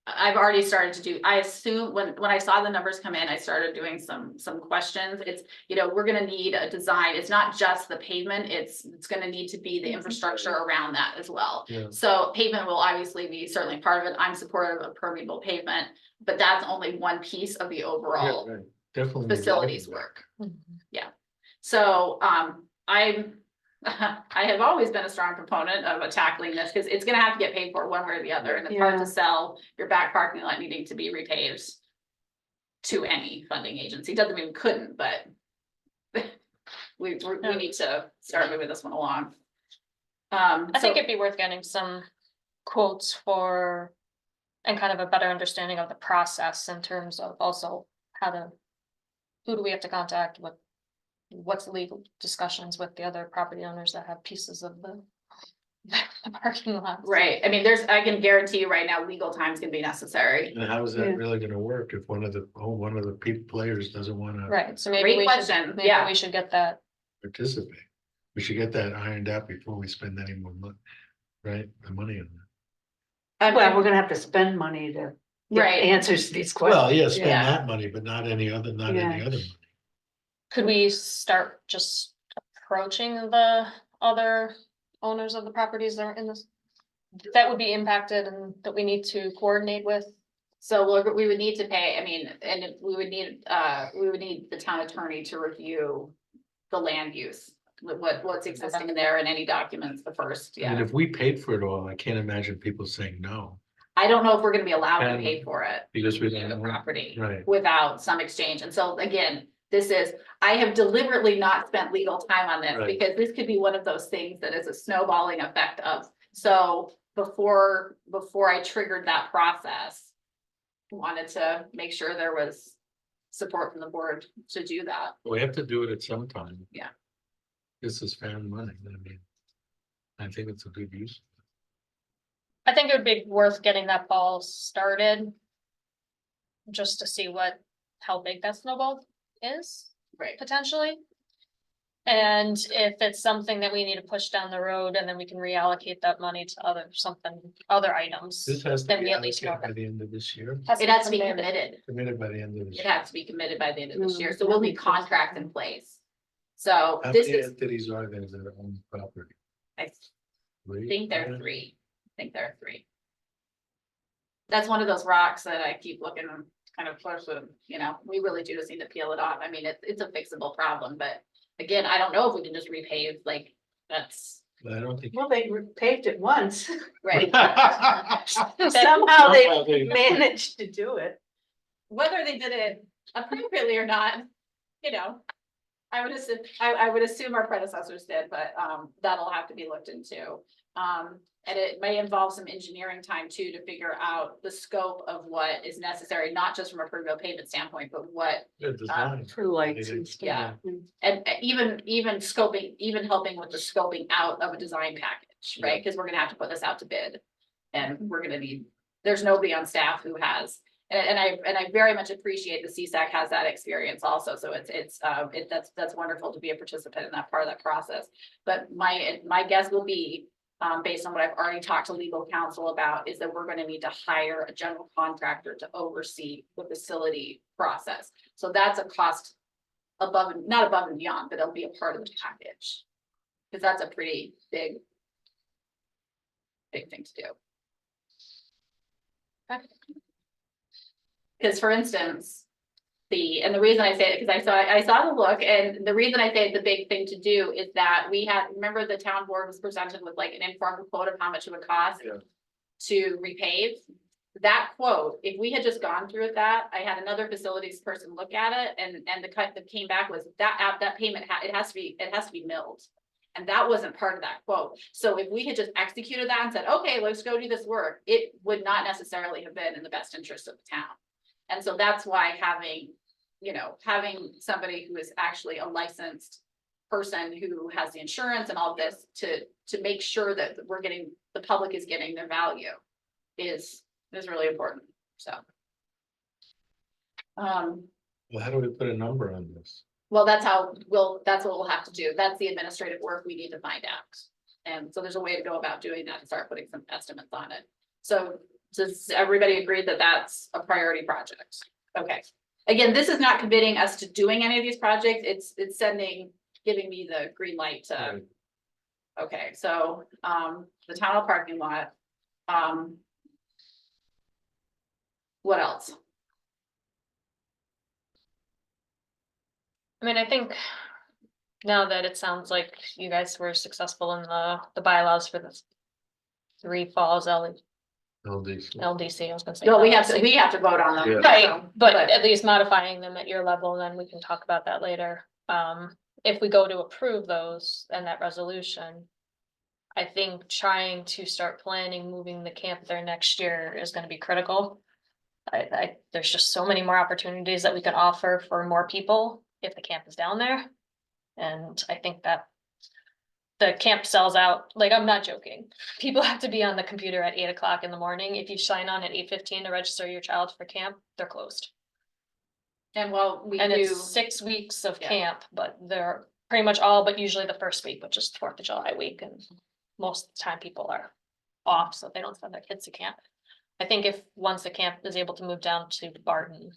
I've already started to do, I assume, when I saw the numbers come in, I started doing some questions. It's, we're gonna need a design. It's not just the pavement, it's gonna need to be the infrastructure around that as well. yeah. So pavement will obviously be certainly part of it. I'm supportive of permeable pavement, but that's only one piece of the Yeah, overall right. Definitely. need facilities lighting. work. Mhm. So, I have always been a strong proponent of tackling this, because it's gonna have to get paid for one way or the other, and it's hard Yeah. to sell your back parking lot needing to be repaved to any funding agency. Doesn't mean we couldn't, but we need to start moving this one along. I think so- it'd be worth getting some quotes for. And kind of a better understanding of the process in terms of also how to. Who do we have to contact, what's the legal discussions with the other property owners that have pieces of the. the parking lot. Right, I mean, I can guarantee you right now, legal time's gonna be necessary. And how is Yeah. that really gonna work if one of the players doesn't wanna Right, so maybe Great we question, should, maybe yeah. we should get that, participate? We should get that ironed out before we spend any more money, right? The money on Well, we're gonna have to spend money to get Right. answers to these that. Well, questions. yeah, spend Yeah. that money, but not any other money. could we start just approaching the other owners of the properties that are in this? That would be impacted and that we need to coordinate with, So we would need to pay, I mean, and we would need the town attorney to review the land use. What's existing in there and any documents the first, I mean, yeah. if we paid for it all, I can't imagine people saying no, I don't know if we're gonna be allowed to And- pay for it, because we the don't. property, Right. without some exchange. And so again, I have deliberately not spent legal time on this, Right. because this could be one of those things that is a snowballing effect of. So before I triggered that process, wanted to make sure there was support from the board to do that. We have to do it at some time. Yeah. This is found money, I mean. I think it's a good use. I think it would be worth getting that ball started. Just to see how big that snowball is Right. potentially. And if it's something that we need to push down the road and then we can reallocate that money to other items. This has to Then be we at least know allocated by the end of this year, It has to be committed. committed by the end of this It year. has to be committed by the end of this year, Mm, so we'll that need makes sense. contracts in place. So How this many is, entities are there that own property? I Three? think there are three. That's one of those rocks that I keep looking kind of close with, we really do just need to peel it off. I mean, it's a fixable problem, but again, I don't know if we can just repave, like, that's, I don't think. Well, they paved it once. right. Somehow they managed to do it. Whether they did it appropriately or not, I would assume our predecessors did, but that'll have to be looked into. And it may involve some engineering time too, to figure out the scope of what is necessary, not just from a permeable pavement standpoint, but what, Good design. For lights and stuff. Yeah. and even scoping, even helping with the scoping out of a design package, right? Because we're gonna have to put this out to bid. And we're gonna need, there's nobody on staff who has, and I very much appreciate the CSAC has that experience also, so that's wonderful to be a participant in that part of that process. But my guess will be, based on what I've already talked to legal counsel about, is that we're gonna need to hire a general contractor to oversee the facility process. So that's a cost not above and beyond, but it'll be a part of the package. Cause that's a pretty big thing to do. Cause for instance, and the reason I say it, because I saw the look, and the reason I say it's a big thing to do is that remember the town board was presented with like an informed quote of how much it would cost Yeah. to repave. that quote, if we had just gone through with that, I had another facilities person look at it and the cut that came back was that payment, it has to be milled. And that wasn't part of that quote. So if we had just executed that and said, okay, let's go do this work, it would not necessarily have been in the best interest of the town. And so that's why having somebody who is actually a licensed person who has the insurance and all of this to make sure that the public is getting their value is really important, so. Well, how do we put a number on this? Well, that's what we'll have to do. That's the administrative work we need to find out. And so there's a way to go about doing that and start putting some estimates on it. So does everybody agree that that's a priority project? Okay. Again, this is not committing us to doing any of these projects. It's giving me the green light to. Right. Okay, so, the town hall parking lot. What else? I mean, I think now that it sounds like you guys were successful in the bylaws for the Three Falls LDC. LDC, I was gonna say. No, we have LLC. to vote on them. Yeah. Right, So, but at least modifying them at your level, then we can talk about that later. If we go to approve those and that resolution. I think trying to start planning moving the camp there next year is gonna be critical. There's just so many more opportunities that we can offer for more people if the camp is down there. And I think that the camp sells out, like, I'm not joking. People have to be on the computer at 8 o'clock in the morning. If you sign on at 8:15 to register your child for camp, they're closed. And while we And do, it's 6 weeks of Yeah. camp, but they're pretty much all, but usually the first week, which is the 4th of July week, and most of the time people are off, so they don't send their kids to camp. I think if, once the camp is able to move down to Barton,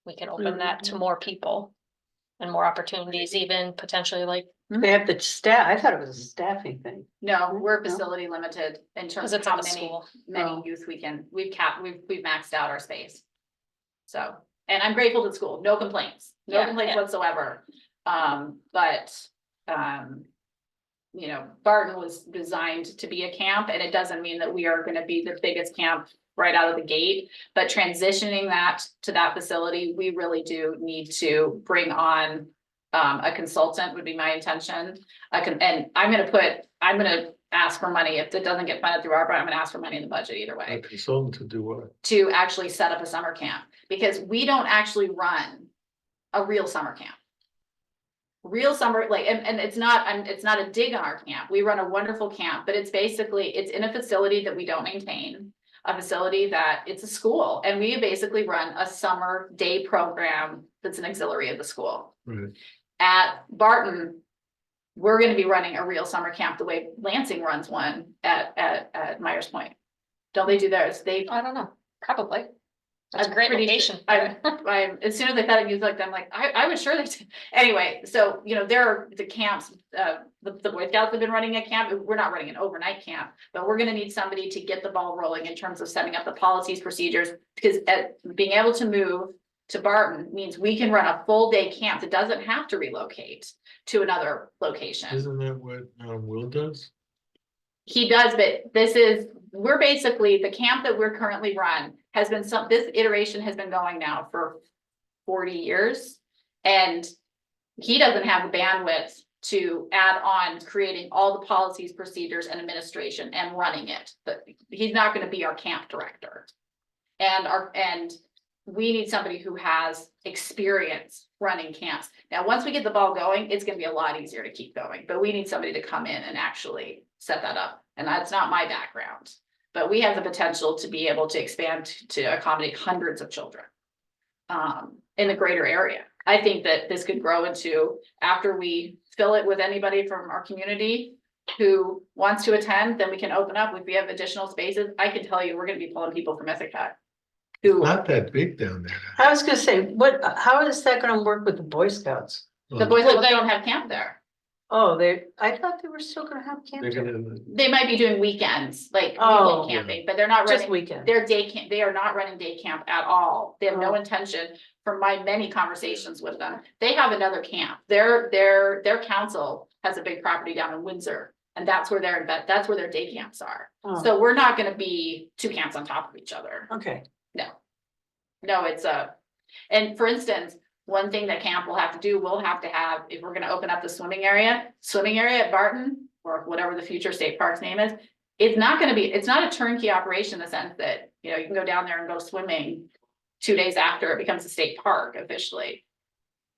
we can open that to more people and more opportunities, even potentially like, They have the staff, I thought it was a staffing thing. no, we're No. facility limited in terms because of it's how like a many school. many Oh. youth we can, we've maxed out our space. So, and I'm grateful to the school, no complaints, no Yeah, complaints yeah. whatsoever. But, Barton was designed to be a camp, and it doesn't mean that we are gonna be the biggest camp right out of the gate. But transitioning that to that facility, we really do need to bring on a consultant would be my intention. And I'm gonna ask for money. If it doesn't get funded through ARPA, I'm gonna ask for money in the budget either A way, consultant to do what? to actually set up a summer camp, because we don't actually run a real summer camp. Real summer, like, and it's not a dig on our camp. We run a wonderful camp, but it's in a facility that we don't maintain. A facility that it's a school, and we basically run a summer day program that's an auxiliary of the school. Right. At Barton, we're gonna be running a real summer camp the way Lansing runs one at Myers Point. Don't they do theirs? I don't know, probably. That's a I'm great pretty location. sure- I'm, as soon as they thought of music, I'm like, I was sure they did. Anyway, so, there are the camps, the Boy Scouts have been running a camp. We're not running an overnight camp, but we're gonna need somebody to get the ball rolling in terms of setting up the policies, procedures, because being able to move to Barton means we can run a full day camp that doesn't have to relocate to another location. Isn't that what Will does? He does, but we're basically, the camp that we're currently run has been this iteration has been going now for 40 years. And he doesn't have the bandwidth to add on creating all the policies, procedures, and administration and running it. But he's not gonna be our camp director. And we need somebody who has experience running camps. Now, once we get the ball going, it's gonna be a lot easier to keep going, but we need somebody to come in and actually set that up. And that's not my background, but we have the potential to be able to expand to accommodate hundreds of children in the greater area. I think that this could grow into, after we fill it with anybody from our community who wants to attend, then we can open up. If we have additional spaces, I can tell you, we're gonna be pulling people from Ithaca. Who, Not that big down there. I was gonna say, how is that gonna work with the Boy Scouts? the Boy Scouts don't have camp there. Oh, I thought they were still gonna have camp. They're gonna, They might be doing weekends, like Oh. weekend camping, but they're not Just running, weekend. their day camp, they are not running day camp at all. They have no intention, from my many conversations with them. They have another camp. Their council has a big property down in Windsor. And that's where their that's where their day camps are. Oh, So we're not gonna be 2 camps on top of each other. okay, No, it's and for instance, one thing that camp will have to do, we'll have to have, if we're gonna open up the swimming area at Barton, or whatever the future state park's name is. It's not gonna be, it's not a turnkey operation in the sense that, you know, you can go down there and go swimming 2 days after it becomes a state park officially.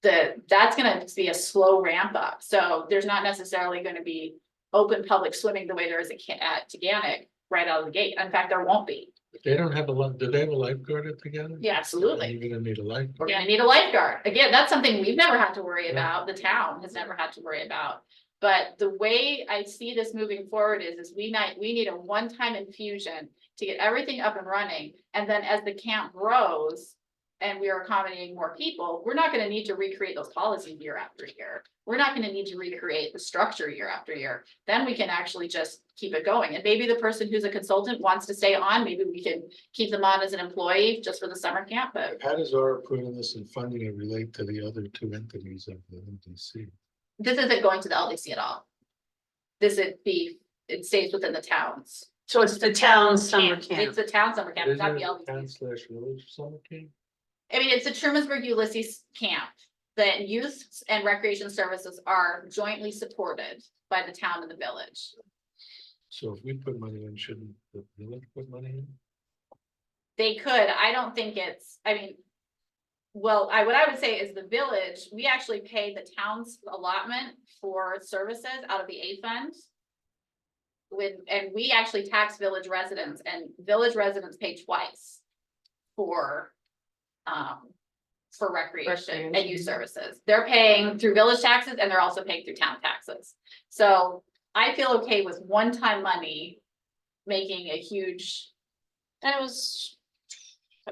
That's gonna be a slow ramp up, so there's not necessarily gonna be open public swimming the way there is at Teganic right out of the gate. In fact, there won't be. They don't have do they have a lifeguard at together? Yeah, absolutely. You're gonna need a We're lifeguard. gonna need a lifeguard. Again, that's something we've never had to worry Yeah. about. The town has never had to worry about. But the way I see this moving forward is we need a one-time infusion to get everything up and running. And then as the camp grows and we are accommodating more people, we're not gonna need to recreate those policies year after year. We're not gonna need to recreate the structure year after year. Then we can actually just keep it going. And maybe the person who's a consultant wants to stay on, maybe we can keep them on as an employee just for the summer camp, but How does our putting this in funding it relate to the other 2 entities of the MDC? this isn't going to the LDC at all. It stays within the towns. so it's the town summer It's camp. the town summer camp, it's not the Isn't it LDC. town/village summer camp? I mean, it's the Trumansburg Ulysses camp. The youth and recreation services are jointly supported by the town and the village. So if we put money in, shouldn't the village put money in? They could, I don't think it's, I mean. Well, what I would say is the village, we actually pay the town's allotment for services out of the A fund. And we actually tax village residents, and village residents pay twice for recreation and youth services. They're paying through village taxes and they're also paying through town taxes. So I feel okay with one-time money making a huge, And it was,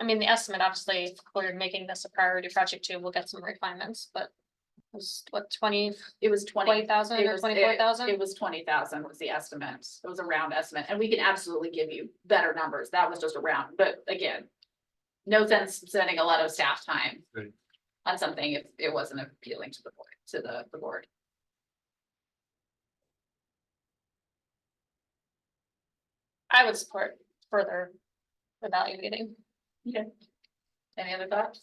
I mean, the estimate, obviously, if we're making this a priority project too, we'll get some refinements, but it was what, it was 20,000 or 24,000? It was 20,000 was the estimate. It was a round estimate, and we can absolutely give you better numbers. That was just a round, but again. No sense spending a lot of staff time. Right. On something if it wasn't appealing to the board. I would support further evaluating. Any other thoughts?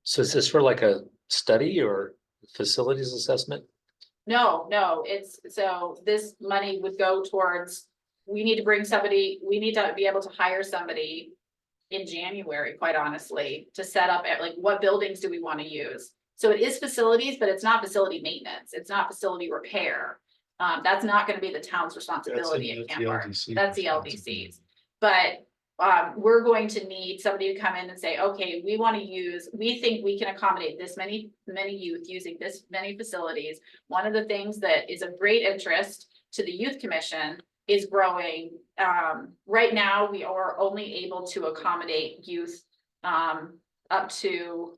So is this for like a study or facilities assessment? No, it's, so this money would go towards, we need to bring somebody, we need to be able to hire somebody. In January, quite honestly, to set up at like, what buildings do we want to use? So it is facilities, but it's not facility maintenance, it's not facility repair. That's not gonna be the town's responsibility at Camp Park, that's the LDC's. But we're going to need somebody to come in and say, okay, we think we can accommodate this many youth using this many facilities. One of the things that is of great interest to the Youth Commission is growing. Right now, we are only able to accommodate youth up to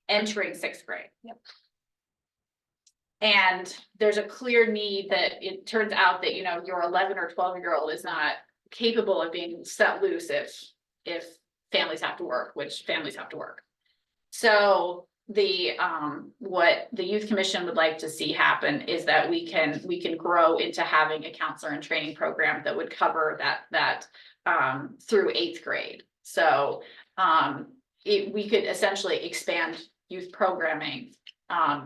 entering 6th grade. Yep. And there's a clear need that it turns out that, you know, your 11 or 12-year-old is not capable of being set loose if families have to work, which families have to work. So what the Youth Commission would like to see happen is that we can grow into having a counselor and training program that would cover that through 8th grade. So we could essentially expand youth programming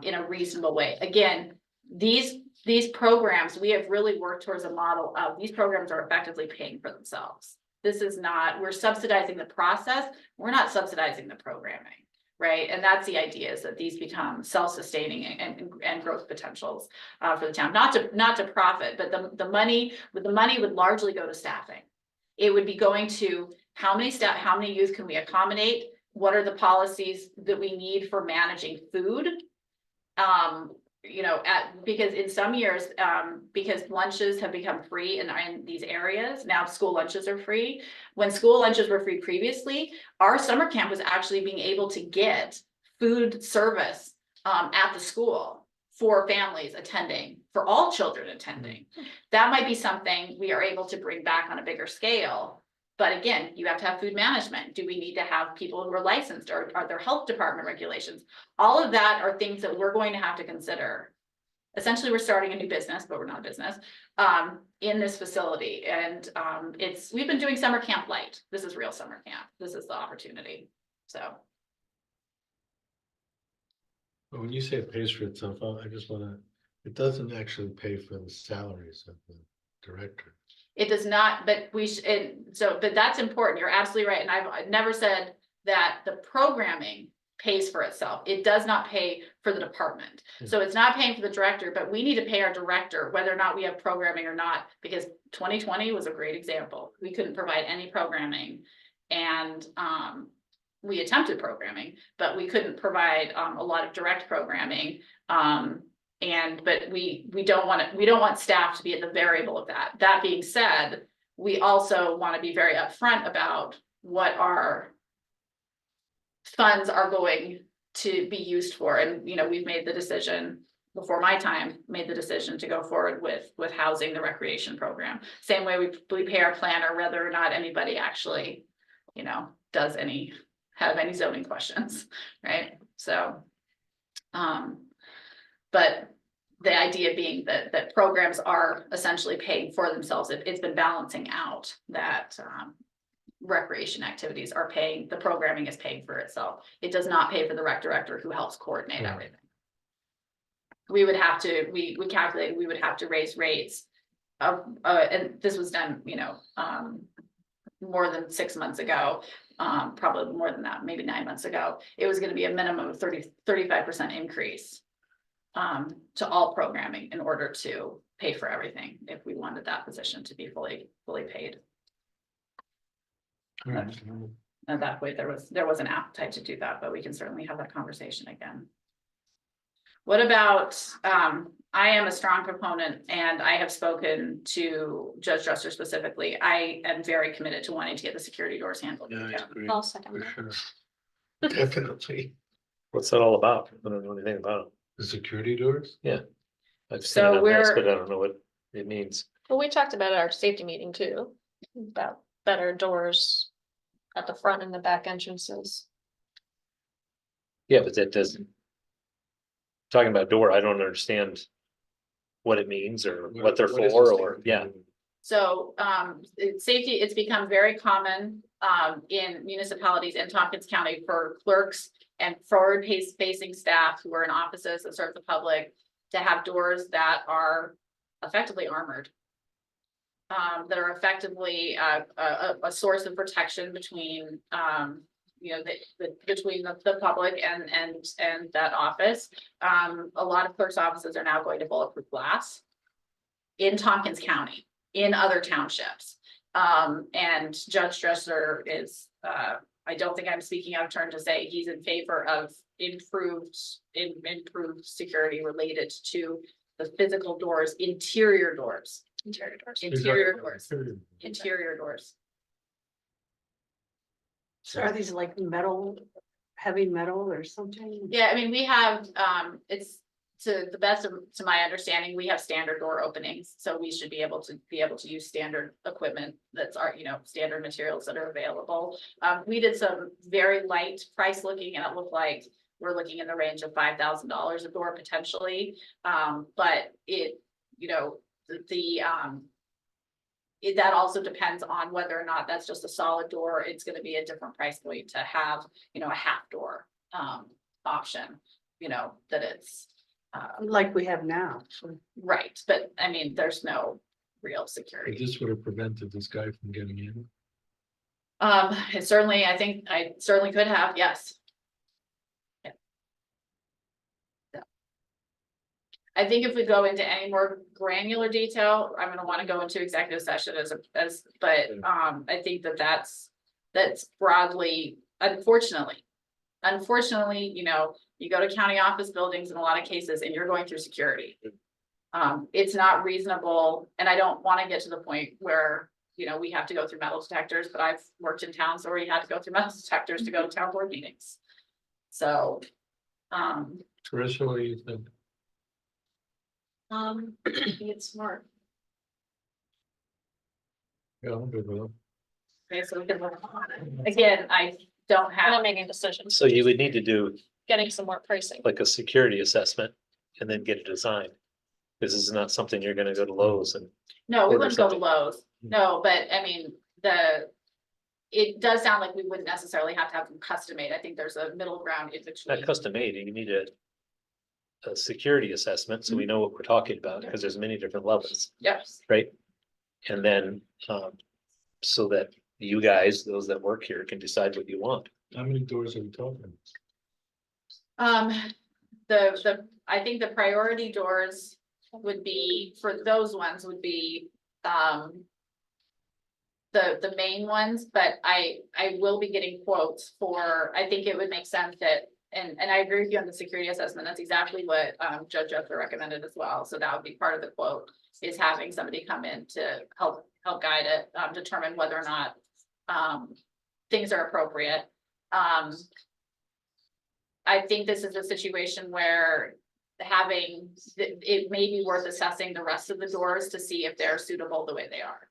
in a reasonable way. Again, these programs, we have really worked towards a model of these programs are effectively paying for themselves. This is not, we're subsidizing the process, we're not subsidizing the programming. Right, and that's the idea, is that these become self-sustaining and growth potentials for the town, not to profit, but the money would largely go to staffing. It would be going to how many youth can we accommodate? What are the policies that we need for managing food? You know, because in some years, because lunches have become free in these areas, now school lunches are free. When school lunches were free previously, our summer camp was actually being able to get food service at the school for families attending, for all children attending. That might be something we are able to bring back on a bigger scale. But again, you have to have food management. Do we need to have people who are licensed, or are there health department regulations? All of that are things that we're going to have to consider essentially, we're starting a new business, but we're not a business, in this facility. And, we've been doing summer camp light. This is real summer camp. This is the opportunity. So, But when you say it pays for itself, I just wanna, it doesn't actually pay for the salaries of the director. it does not, but but that's important. You're absolutely right. And I've never said that the programming pays for itself. It does not pay for the department. So it's not paying for the director, but we need to pay our director, whether or not we have programming or not, because 2020 was a great example. We couldn't provide any programming. And, we attempted programming, but we couldn't provide, a lot of direct programming. But we don't want staff to be at the variable of that. That being said, we also want to be very upfront about what our funds are going to be used for. And, we've made the decision before my time, made the decision to go forward with housing the recreation program. Same way we pay our planner, whether or not anybody actually, does have any zoning questions, right? So, but the idea being that programs are essentially paying for themselves. It's been balancing out that, recreation activities are paying, the programming is paying for itself. It does not pay for the rec director who helps coordinate everything. We would have to, we calculated, we would have to raise rates. And this was done, more than 6 months ago, probably more than that, maybe 9 months ago. It was gonna be a minimum of 35% increase to all programming in order to pay for everything, if we wanted that position to be fully paid. At that point, there was an appetite to do that, but we can certainly have that conversation again. What about, I am a strong proponent, and I have spoken to Judge Dresser specifically. I am very committed to wanting to get the security doors handled. Yeah, I agree, I'll second for that. sure. Definitely. What's that all about? I don't know anything about it. The security doors? I've So seen it on this, we're- but I don't know what it means. Well, we talked about at our safety meeting too, about better doors at the front and the back entrances. Yeah, but that doesn't. Talking about door, I don't understand what it means or what they're What is for, this or, thing? yeah. So, safety, it's become very common, in municipalities in Tompkins County for clerks and forward facing staff who are in offices that serve the public to have doors that are effectively armored. That are effectively a source of protection between, between the public and that office. A lot of clerks' offices are now going to bulletproof glass in Tompkins County, in other townships. And Judge Dresser is, I don't think I'm speaking out of turn to say he's in favor of improved security related to the physical doors, interior doors. Interior doors. So are these like metal, heavy metal or something? Yeah, I mean, we have, it's to the best of, to my understanding, we have standard door openings, so we should be able to use standard equipment that's our, standard materials that are available. We did some very light price looking, and it looked like we're looking in the range of $5,000 a door potentially. But it, that also depends on whether or not that's just a solid door. It's gonna be a different price point to have, a half door option, that it's Like we have now. right, but I mean, there's no real But security. this would have prevented this guy from getting in. It certainly, I think I certainly could have, yes. Yeah. Yeah. I think if we go into any more granular detail, I'm gonna wanna go into executive session but I think that's broadly, unfortunately, you go to county office buildings in a lot of cases and you're going through security. It's not reasonable, and I don't wanna get to the point where, we have to go through metal detectors, but I've worked in towns where we had to go through metal detectors to go to town board meetings. So, Teresa, what do you think? I think it's smart. Yeah, I'm good with it. okay, so we can move on. Again, I don't We're not have, making decisions, So you would need to do getting some more pricing. like a security assessment and then get it designed. This is not something you're gonna go to Lowe's and, No, we Order wouldn't go to something. Lowe's. No, but I mean, it does sound like we wouldn't necessarily have to have them custom made. I think there's a middle ground in not between. custom made, you need a security assessment, so we know what we're talking about, because there's many different levels, Yes. right? And then, so that you guys, those that work here, can decide what you want. How many doors are we talking? I think the priority doors would be, for those ones would be, the main ones, but I will be getting quotes for, I think it would make sense that, and I agree with you on the security assessment, that's exactly what, Judge Jeffrey recommended as well, so that would be part of the quote, is having somebody come in to help guide it, determine whether or not, things are appropriate. I think this is a situation where it may be worth assessing the rest of the doors to see if they're suitable the way they are.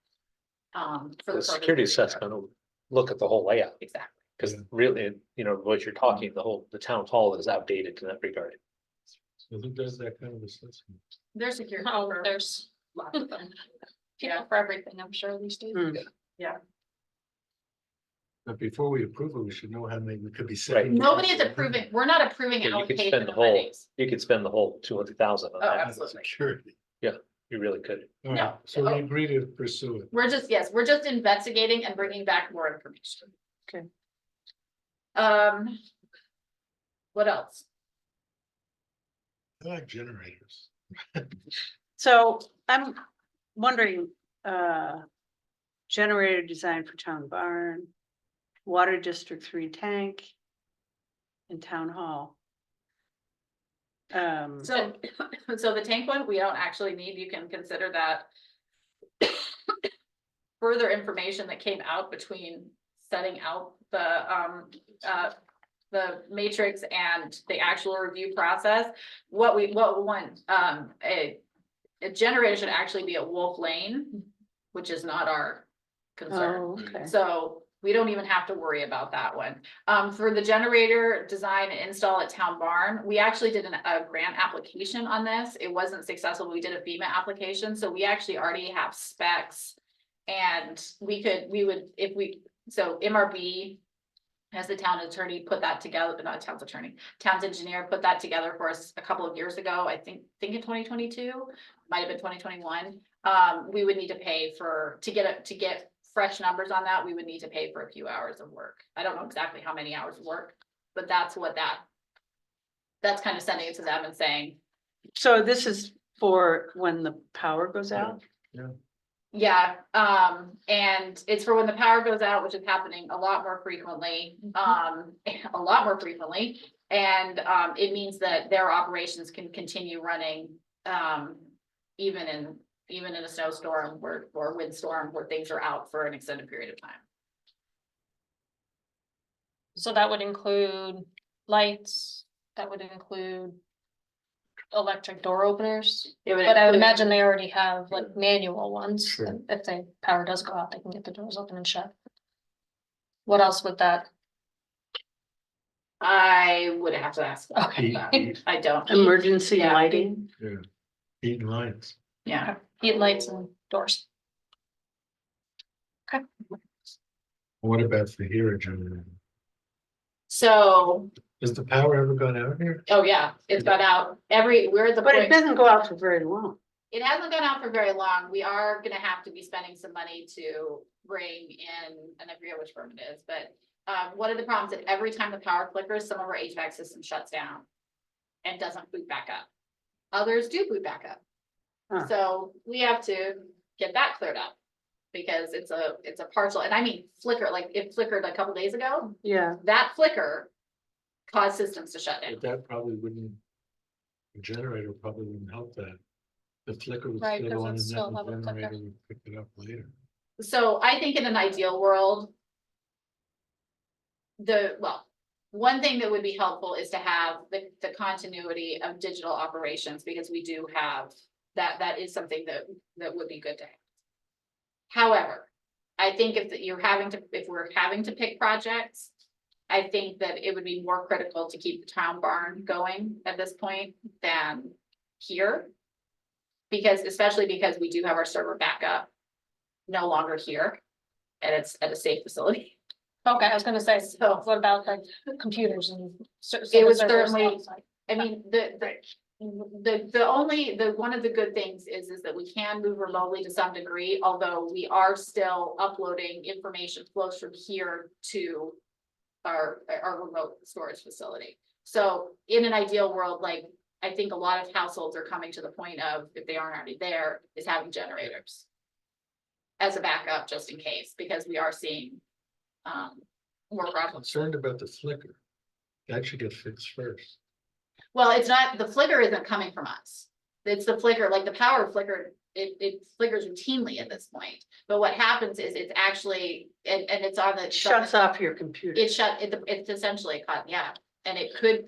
For The purpose security of the repair. assessment will look at the whole layout, Exactly. because really, what you're talking, the town hall is outdated in that regard. So who does that kind of assessment? They're secure. Oh, there's Lots of them. people for everything, I'm sure these days. Hmm. But before we approve it, we should know how many we could be Right. setting. Nobody is approving, we're not approving Yeah, you could allocation spend the of whole, monies. you could spend the whole 200,000 on Oh, that, absolutely. Security. you really could. All right, No. so we agree to pursue it. We're just investigating and bringing back more information. Okay. What else? I like generators. So I'm wondering, generator design for town barn, water district 3 tank. And town hall. So, so the tank one, we don't actually need, you can consider that. Further information that came out between setting out the matrix and the actual review process. What we want, a generator should actually be at Wolf Lane, which is not our concern. Oh, okay. So we don't even have to worry about that one. For the generator design and install at Town Barn, we actually did a grant application on this. It wasn't successful. We did a FEMA application, so we actually already have specs. And so MRB as the town attorney put that together, but not town's attorney, town's engineer put that together for us a couple of years ago, I think in 2022, might have been 2021. We would need to pay to get fresh numbers on that, we would need to pay for a few hours of work. I don't know exactly how many hours of work, but that's kind of sending it to them and saying, So this is for when the power goes out? yeah, and it's for when the power goes out, which is happening a lot more frequently, And, it means that their operations can continue running, even in a snowstorm or windstorm where things are out for an extended period of time. So that would include lights, that would include electric door openers. It would But I would include- imagine they already have like manual ones, Sure. and if the power does go out, they can get the doors open and shut. What else would that? I would have to ask. about Okay. that. I don't. Emergency Yeah. lighting? Yeah, heat and lights. Yeah, Heat lights and doors. What about the HERA generator? so, Has the power ever gone out here? oh yeah, it's got out we're at the But it point, doesn't go out for very long. it hasn't gone out for very long. We are gonna have to be spending some money to bring in, and I forget which firm it is, but. One of the problems that every time the power flickers, some of our HVAC system shuts down. And doesn't boot back up. Others do boot back up. Huh. So we have to get that cleared up. Because it's a partial, and I mean flicker, like it flickered a couple days ago, Yeah, that flicker. Caused systems to shut down. But that probably wouldn't, the generator probably wouldn't help that. The flicker would Right, stay 'cause on it's and still then have the a flicker. generator would pick it up later. So I think in an ideal world. One thing that would be helpful is to have the continuity of digital operations, because we do have, that is something that would be good to have. However, I think if we're having to pick projects. I think that it would be more critical to keep the town barn going at this point than here. Because, especially because we do have our server backup no longer here, and it's at a safe facility. Okay, I was gonna say, So- so what about like computers and? It was servers certainly- outside? I mean, one of the good things is that we can move remotely to some degree, although we are still uploading information flows from here to our remote storage facility. So in an ideal world, like, I think a lot of households are coming to the point of, if they aren't already there, is having generators as a backup, just in case, because we are seeing more I'm problems. concerned about the flicker. That should get fixed first. Well, it's not, the flicker isn't coming from us. It's the flicker, like the power flicker, it flickers routinely at this point. But what happens is it's actually, and it's on the. Shuts off your computer. It's essentially cut, yeah, and it could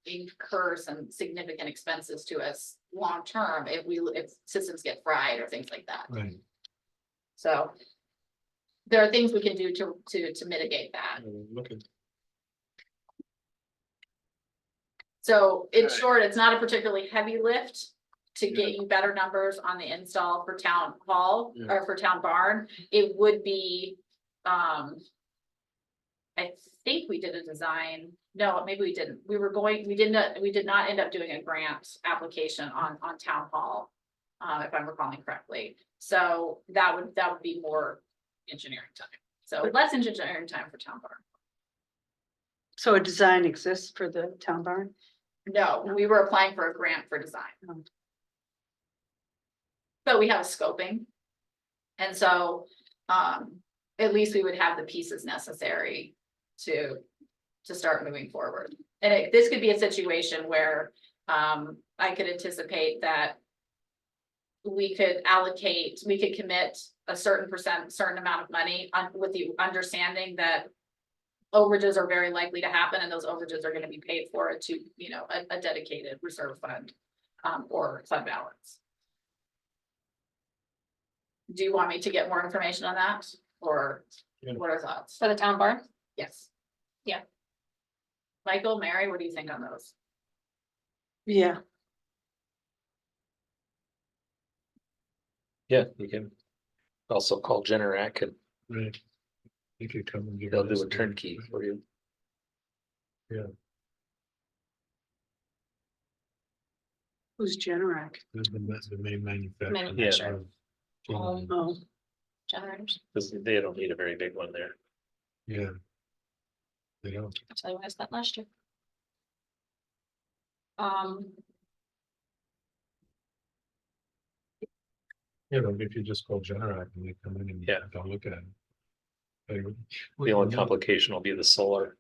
incur some significant expenses to us long-term if systems get fried or things like that. Right. So there are things we can do to mitigate that. Look at, So in Right. short, it's not a particularly heavy lift to get you better numbers on the install for town hall Yeah. or for town barn. It would be, I think we did a design. No, maybe we didn't. We did not end up doing a grant application on town hall. If I'm recalling correctly. So that would be more engineering time. So less engineering time for town barn. So a design exists for the town barn? No, we were applying for a grant for design. Oh. But we have a scoping. And so, at least we would have the pieces necessary to start moving forward. And this could be a situation where, I could anticipate that we could commit a certain amount of money with the understanding that overages are very likely to happen, and those overages are gonna be paid for to, a dedicated reserve fund, or fund balance. Do you want me to get more information on that, or Yeah. what are thoughts? For the town barn? Yes. Yeah. Michael, Mary, what do you think on those? Yeah, Yeah, you can also call Generac and right. You could come and give. they'll us do a turnkey for you. who's Generac? The main manufacturer. Manufacturer. of generators. Oh, Generators. Cause they don't need a very big one there. Yeah. They don't. I'll tell you what I spent last year. Yeah, but if you just call Generac and they come in and Yeah. they'll look at it. The only complication will be the solar.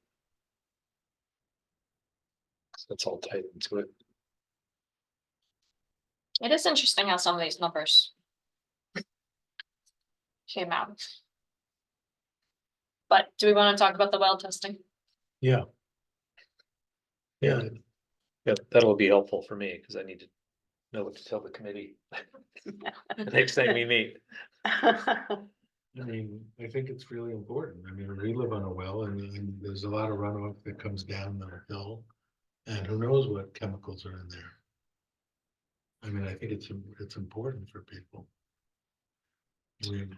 So that's all tied into it. It is interesting how some of these numbers came out. But do we want to talk about the well testing? Yeah. Yeah, Yeah, that'll be helpful for me, cause I need to know what to tell the committee. The next time we meet. I mean, I think it's really important. I mean, we live on a well and there's a lot of runoff that comes down the hill. And who knows what chemicals are in there. I mean, I think it's important for people. I mean,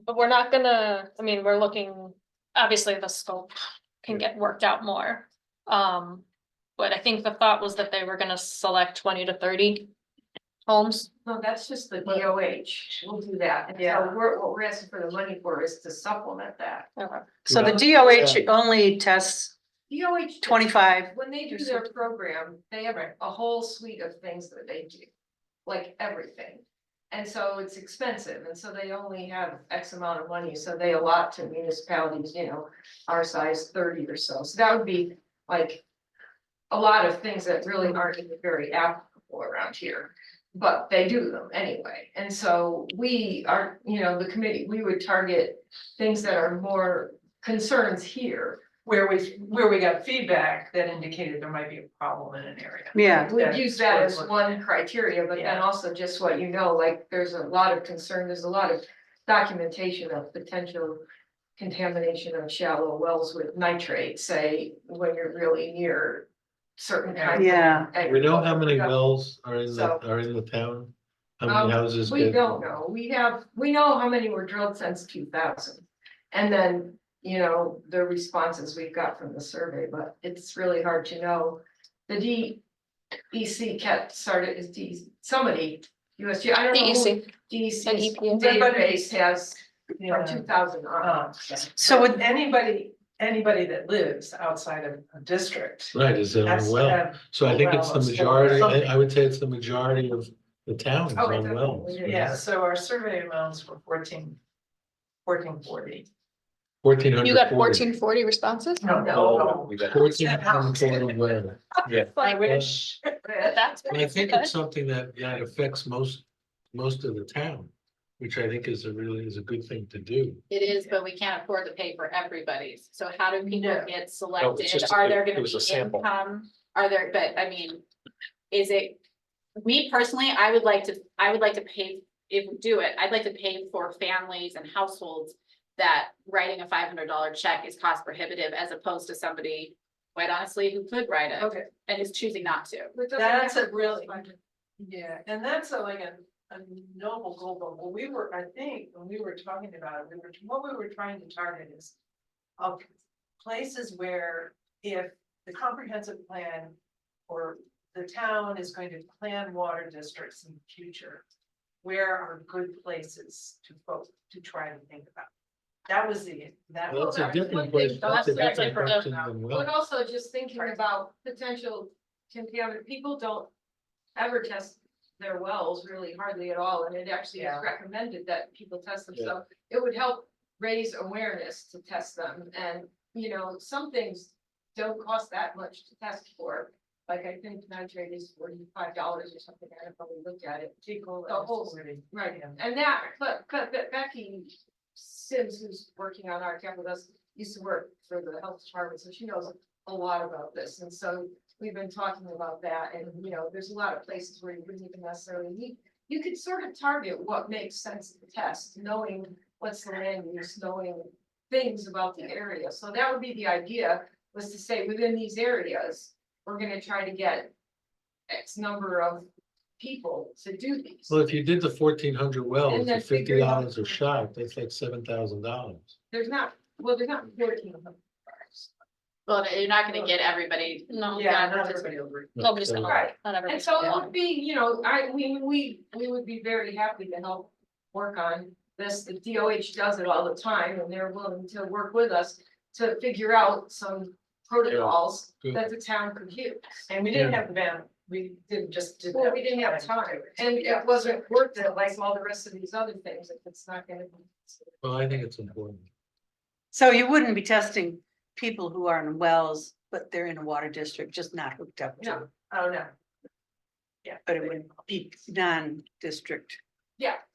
But we're not gonna, I mean, we're looking, obviously the scope can get worked out more. But I think the thought was that they were gonna select 20 to 30 homes. No, that's just the DOH, we'll do that, and so what we're asking for the money for is to supplement that. Okay. so the DOH only tests DOH. 25. When they do their program, they have a whole suite of things that they do, like everything. And so it's expensive, and so they only have X amount of money, so they allot to municipalities, our size 30 or so, so that would be like. A lot of things that really aren't even very applicable around here, but they do them anyway, and so we are, the committee, we would target things that are more concerns here. Where we got feedback that indicated there might be a problem in an area. Yeah, We'd use that as That's- one criteria, but then Yeah. also just what like, there's a lot of concern, there's a lot of documentation of potential. Contamination of shallow wells with nitrate, say, when you're really near certain kinds of. Yeah. we know how many wells are in So- the town. How many houses We get? don't know. We know how many were drilled since 2000. And then, you know, the responses we've got from the survey, but it's really hard to know. The DEC started, somebody, USG, I don't know. who DEC. DEC And EPA. database has from Yeah. 2000 on. So with anybody that lives outside of a district. Right, is it on has a to well? have So I think it's the well, it's majority, something. I would say it's the majority of the towns Oh, on it's wells. definitely- Yeah, so our survey amounts were 1440. 1,440. You got 1440 responses? No. We got- 1,440 wells. Yeah, I wish. That's And I think good. it's something that affects most of the town, which I think is a good thing to do. It is, but we can't afford to pay for everybody's. So how do people No. get just selected? a- Are there it gonna was a be sample. income? Are there, but I mean, is it? Me personally, I would like to pay, if we do it, I'd like to pay for families and households that writing a $500 check is cost prohibitive as opposed to somebody, quite honestly, who could write it Okay. and is choosing not to. That's a really, yeah, and that's like a noble goal, but what we were, I think, when we were talking about it, what we were trying to target is of places where if the comprehensive plan or the town is going to plan water districts in the future, where are good places to try to think about? That was that Well, was. that's a different place, that's a that's different different. question than But wells. also just thinking about potential contaminant, people don't ever test their wells really hardly at all, and it actually is Yeah. recommended that people test them, Yeah. so it would help raise awareness to test them, and, you know, some things don't cost that much to test for. Like, I think nitrate is $45 or something, I haven't probably looked at it. The whole, right, and that, but Becky Sims, who's working on our camp with us, used to work for the health department, so she knows a lot about this, and so we've been talking about that, and, you know, there's a lot of places where you wouldn't even necessarily need. You could sort of target what makes sense to test, knowing what's the land use, knowing things about the area, so that would be the idea, was to say, within these areas, we're gonna try to get X number of people to do these. Well, if you did the 1,400 wells And for then figure out- $50 a shot, that's like $7,000. There's not 14 of them. Well, you're not gonna get everybody. No, Yeah, not everybody will agree. nobody's gonna, Right. not And everybody. so it would be, you know, we would be very happy to help work on this. The DOH does it all the time, and they're willing to work with us to figure out some protocols good. that the town could use. And we didn't have the band, we didn't just. Well, we didn't have time, and it wasn't worth it like all the rest of these other things, if it's not gonna be. Well, I think it's important. So you wouldn't be testing people who are in wells, but they're in a water district, just not hooked up to, No, oh, no, but it would be non-district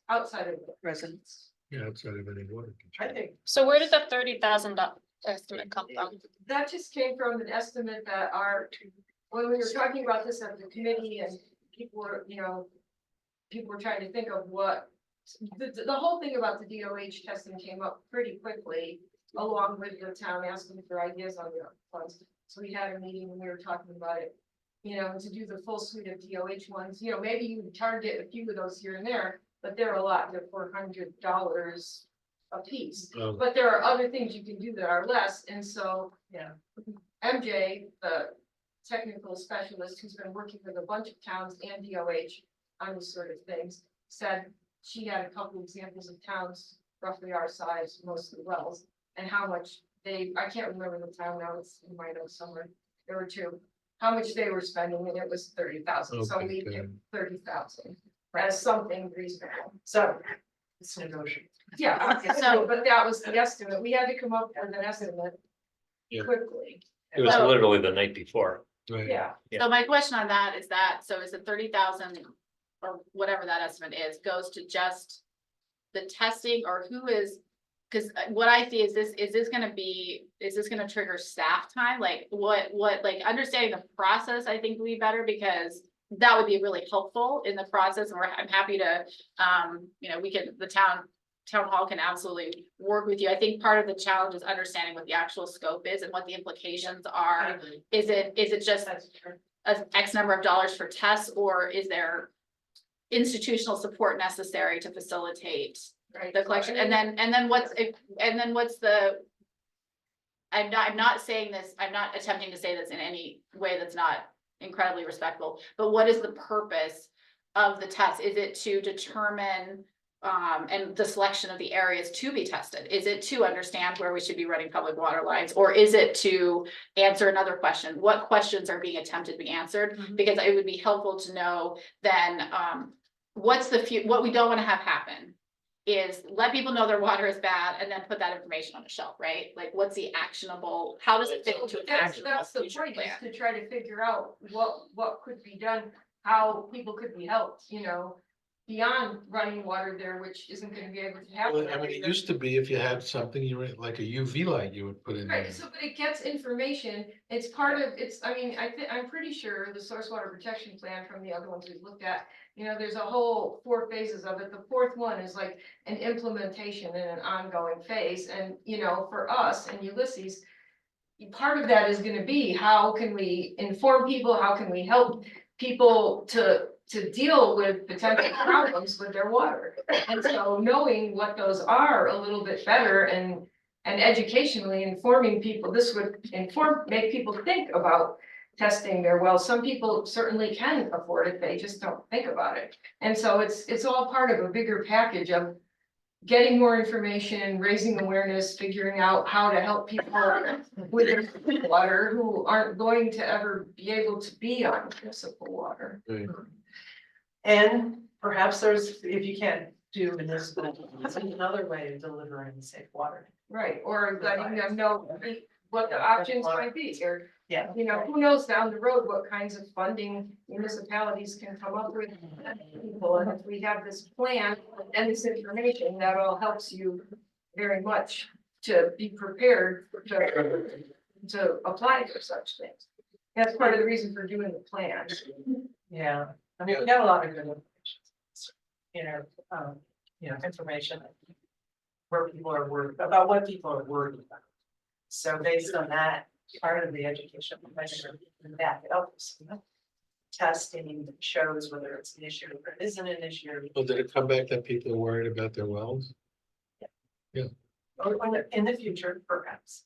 outside of it. residents. Yeah, outside of any water. I think, So where did the $30,000 estimate come from? That just came from an estimate that when we were talking about this at the committee and people were, you know, people were trying to think of what, the whole thing about the DOH testing came up pretty quickly, along with the town asking for ideas on the funds. So we had a meeting and we were talking about it, you know, to do the full suite of DOH ones, you know, maybe you target a few of those here and there, but they're a lot, they're $400 a piece. Um, But there are other things you can do that are less, and so. Yeah. MJ, the technical specialist who's been working with a bunch of towns and DOH on these sort of things, said she had a couple examples of towns roughly our size, most of the wells, and how much I can't remember the town now, it's in my notes somewhere, there were two. How much they were spending, and it was 30,000, so Okay, we good. picked 30,000 as something reasonable. so, it's negotiable. Yeah, so, but that was the estimate, we had to come up with an estimate Yeah. quickly, It was Well- literally the night before. Right. yeah. So my question on that is it 30,000 or whatever that estimate is, goes to just the testing or who is? Cause what I see is this gonna trigger staff time? Like what, like understanding the process, I think would be better because that would be really helpful in the process and I'm happy to, you know, the town hall can absolutely work with you. I think part of the challenge is understanding what the actual scope is and what the implications are. Is it just That's true. a X number of dollars for tests, or is there institutional support necessary to facilitate Right. the collection, and then what's the. I'm not saying this, I'm not attempting to say this in any way that's not incredibly respectful, but what is the purpose of the test? Is it to determine, and the selection of the areas to be tested? Is it to understand where we should be running public water lines? Or is it to answer another question? What questions are being attempted to be answered? Mhm. Because it would be helpful to know then, what we don't want to have happen is let people know their water is bad and then put that information on the shelf, right? Like, what's the actionable, how does it fit into an actionable That's the future point, is plan? to try to figure out what could be done, how people could be helped, you know. Beyond running water there, which isn't gonna be able to happen. Well, I mean, it used to be if you had something, you were like a UV light you would put in there. Right, so but it gets information, it's part of, I mean, I'm pretty sure the source water protection plan from the other ones we've looked at. You know, there's a whole 4 phases of it, the 4th one is like an implementation in an ongoing phase, and, you know, for us and Ulysses. Part of that is gonna be, how can we inform people, how can we help people to deal with potential problems with their water? And so knowing what those are a little bit better and educationally informing people, this would make people think about testing their wells. Some people certainly can afford it, they just don't think about it. And so it's all part of a bigger package of getting more information, raising awareness, figuring out how to help people with their water who aren't going to ever be able to be on municipal water. Right. And perhaps there's, if you can't do municipal, there's another way of delivering safe water. Right, or letting them know what the options might be, or, Yeah. you know, who knows down the road what kinds of funding municipalities can come up with. People, and if we have this plan and this information, that all helps you very much to be prepared to apply for such things. That's part of the reason for doing the plan. Yeah, I mean, we got a lot of good information. Information. Where people are worried about what people are worried about. So based on that, part of the education measure, that helps. Testing that shows whether it's an issue or it isn't an issue. Well, did it come back that people are worried about their wells? Or in the future, perhaps.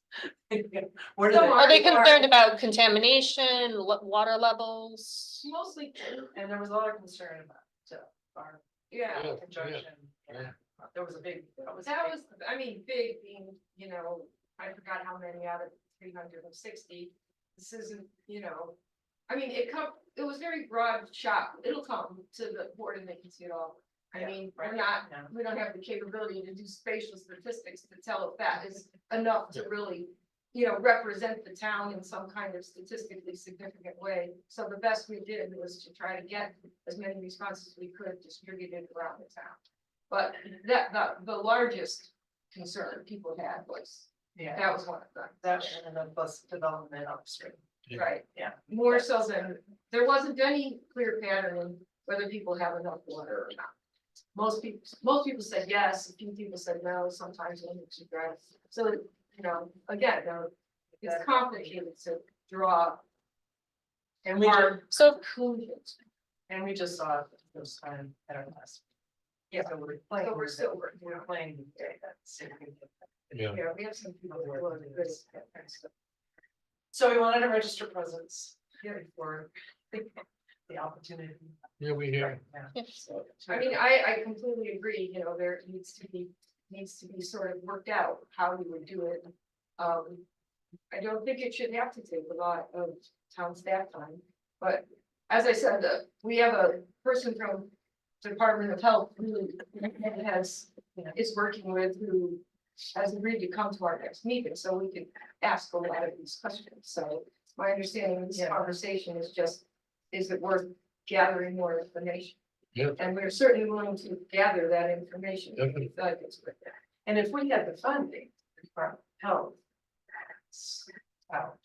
Where do Some Are they People are- concerned about contamination, water levels? Mostly, And there was a lot of concern about our yeah. Yeah. conjunction. yeah. There was a big. That was, I mean, big being, you know, I forgot how many out of 360. This isn't, you know, I mean, it was very broad shop. It'll come to the board and they can see it all. I Yeah, mean, right. Yeah. we don't have the capability to do spatial statistics to tell if that is enough to really, you know, represent the town in some kind of statistically significant way. So the best we did was to try to get as many responses as we could distributed around the town. But the largest concern people had was, Yeah, that was one of them. that and then plus development upstream. Yeah. Right, Yeah. more so than, there wasn't any clear pattern in whether people have enough water or not. Most people said yes, a few people said no, sometimes one or two dry. So, you know, again, it's complicated to draw And we hard So conclusions. And we just saw it this time at our last. Yeah. So we're playing. So we're with still it. working We're on it. playing. with it. That's it. Yeah. Yeah, we have some people that are really good at that kind of stuff. So we wanted to register presence. For the opportunity. Yeah, we hear. Yeah. So, I mean, I completely agree, you know, there needs to be sort of worked out how you would do it. I don't think it should have to take a lot of town staff time, but as I said, we have a person from Department of Health who is working with, who has agreed to come to our next meeting, so we can ask a lot of these questions. So my understanding of this conversation is just, is it worth gathering more information? Yeah. And we're certainly willing to gather that information. if we Definitely. feel like it's worth it. And if we had the funding, the Department of Health. it's Out.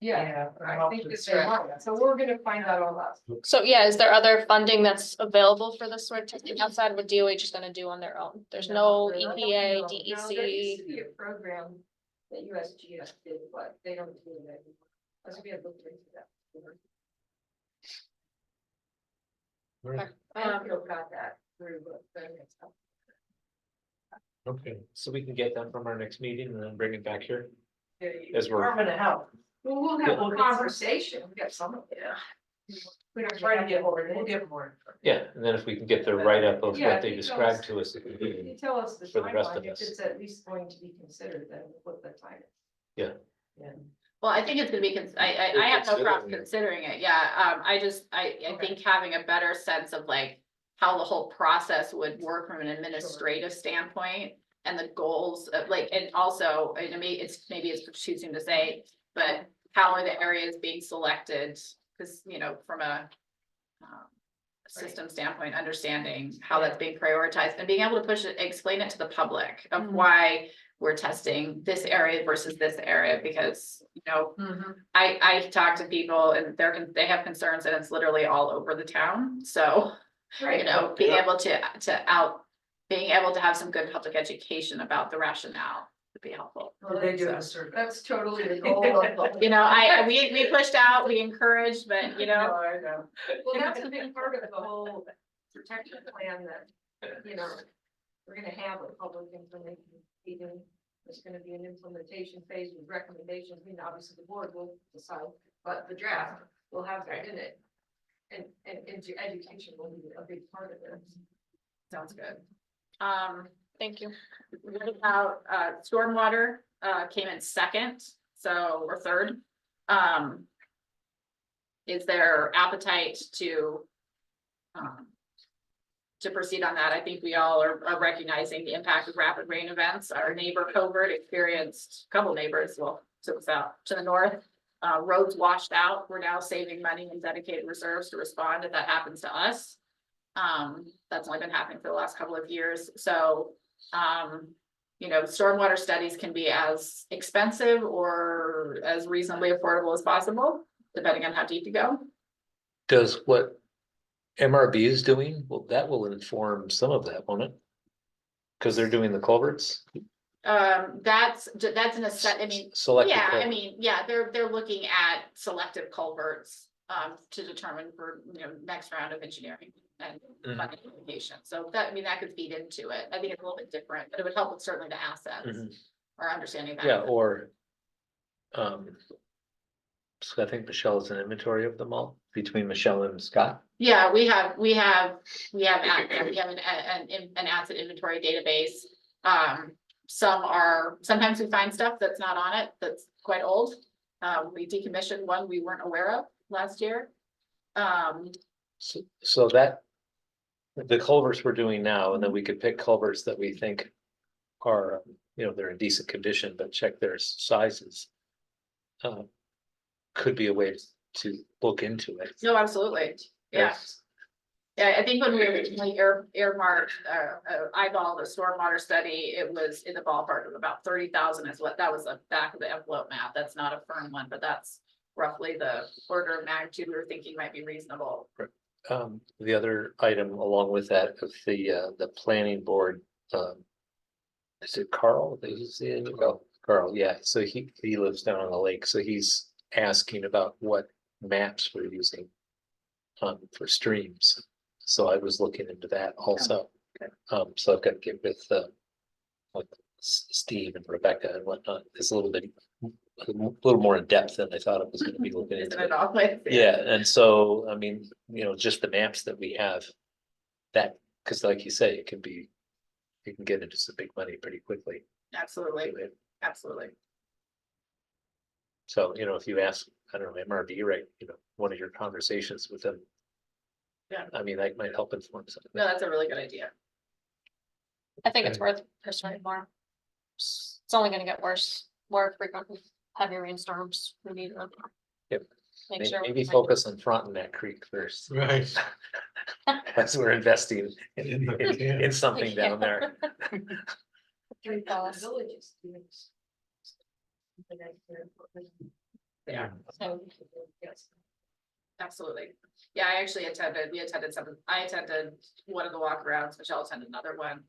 Yeah, I help think to that they stress want that. it. So we're gonna find out all that. So yeah, is there other funding that's available for this sort of testing outside what DOH is gonna do on their own? There's no I don't EPA, know. No, there used DEC. to be a program that USGS did, but they don't do it anymore. I should be able to look into that. Right, Enfield got that through the next couple. okay. So we can get them from our next meeting and then bring it back here. The As we're- Department of Health. Well, we'll have a conversation, we got some of it. We don't Try to get more. we'll get more. Yeah, and then if we can get the write-up of Yeah, what they if you tell described us- to us. it would If be- you tell us the For the rest timeline, of if us. it's at least going to be considered, then we'll put the time. Yeah. Well, I think it's gonna be, I have no problem Considering considering it, yeah, I think having a better sense of like. How the whole process would work from an administrative standpoint and the goals of like, and also, I mean, maybe it's too soon to say. But how are the areas being selected, cause you know, from a. System standpoint, understanding how that's being prioritized and being able to push it, explain it to the public of Mhm. why. We're testing this area versus this area, because, you know, I talk to people and they have concerns and it's literally all over the town, so. You know, being able to being able to have some good public education about the rationale would be helpful. Well, they do So, the survey. That's totally the goal of. You know, we pushed out, we encouraged, but you know, I know. Well, that's a big part of the whole protection plan that, you know, we're gonna have a public information meeting. There's gonna be an implementation phase with recommendations. I mean, obviously the board will decide, but the draft will have that in it. And education will be a big part of it. sounds good. Thank you. What about, stormwater, came in second, so, or third. Is there appetite to proceed on that? I think we all are recognizing the impact of rapid rain events. Our neighbor Covert experienced, a couple neighbors, well, to the south, to the north. Roads washed out. We're now saving money and dedicated reserves to respond if that happens to us. That's only been happening for the last couple of years, so, you know, stormwater studies can be as expensive or as reasonably affordable as possible, depending on how deep you go. Does what MRB is doing, well, that will inform some of that, won't it? Cause they're doing the culverts. That's in a set, I mean, Selected yeah, I culvert. mean, yeah, they're looking at selective culverts. To determine for, you know, next round of engineering and Mhm. funding application, so that, I mean, that could feed into it. I think it's a little bit different, but it would help with certainly the assets. Mhm. Or understanding that. Yeah, or. So I think Michelle has an inventory of them all between Michelle and Scott. Yeah, we have an asset inventory database. Sometimes we find stuff that's not on it, that's quite old. We decommissioned one we weren't aware of last year. So that. The culverts we're doing now, and then we could pick culverts that we think are, you know, they're in decent condition, but check their sizes. Could be a way to look into it. No, absolutely, yeah. Yeah, I think when we originally earmarked, eyeball the stormwater study, it was in the ballpark of about 30,000 is what, that was the back of the envelope map. That's not a firm one, but that's roughly the order of magnitude we were thinking might be reasonable. The other item along with that of the planning board, is it Carl? Carl, yeah, so he lives down on the lake, so he's asking about what maps we're using. For streams, so I was looking into that also. Okay. So I've got to get with like Steve and Rebecca and whatnot, it's a little more in depth than I thought it was gonna be looking Isn't into. it always? Yeah, and so, I mean, you know, just the maps that we have. That, cause like you say, it can be, you can get into some big money pretty quickly. Absolutely, absolutely. So, you know, if you ask, I don't know, MRB, right, you know, one of your conversations with them. Yeah. I mean, that might help inform something. No, that's a really good idea. I think it's worth pursuing more. It's only gonna get worse, more frequent with heavy rainstorms. We need to. Yep. Make sure. Maybe focus on fronting that creek first, Right. as we're investing In the in can. something down there. Three Dallas. villages. Yeah. So, yes. Absolutely. Yeah, I attended I attended one of the walkarounds, Michelle attended another one,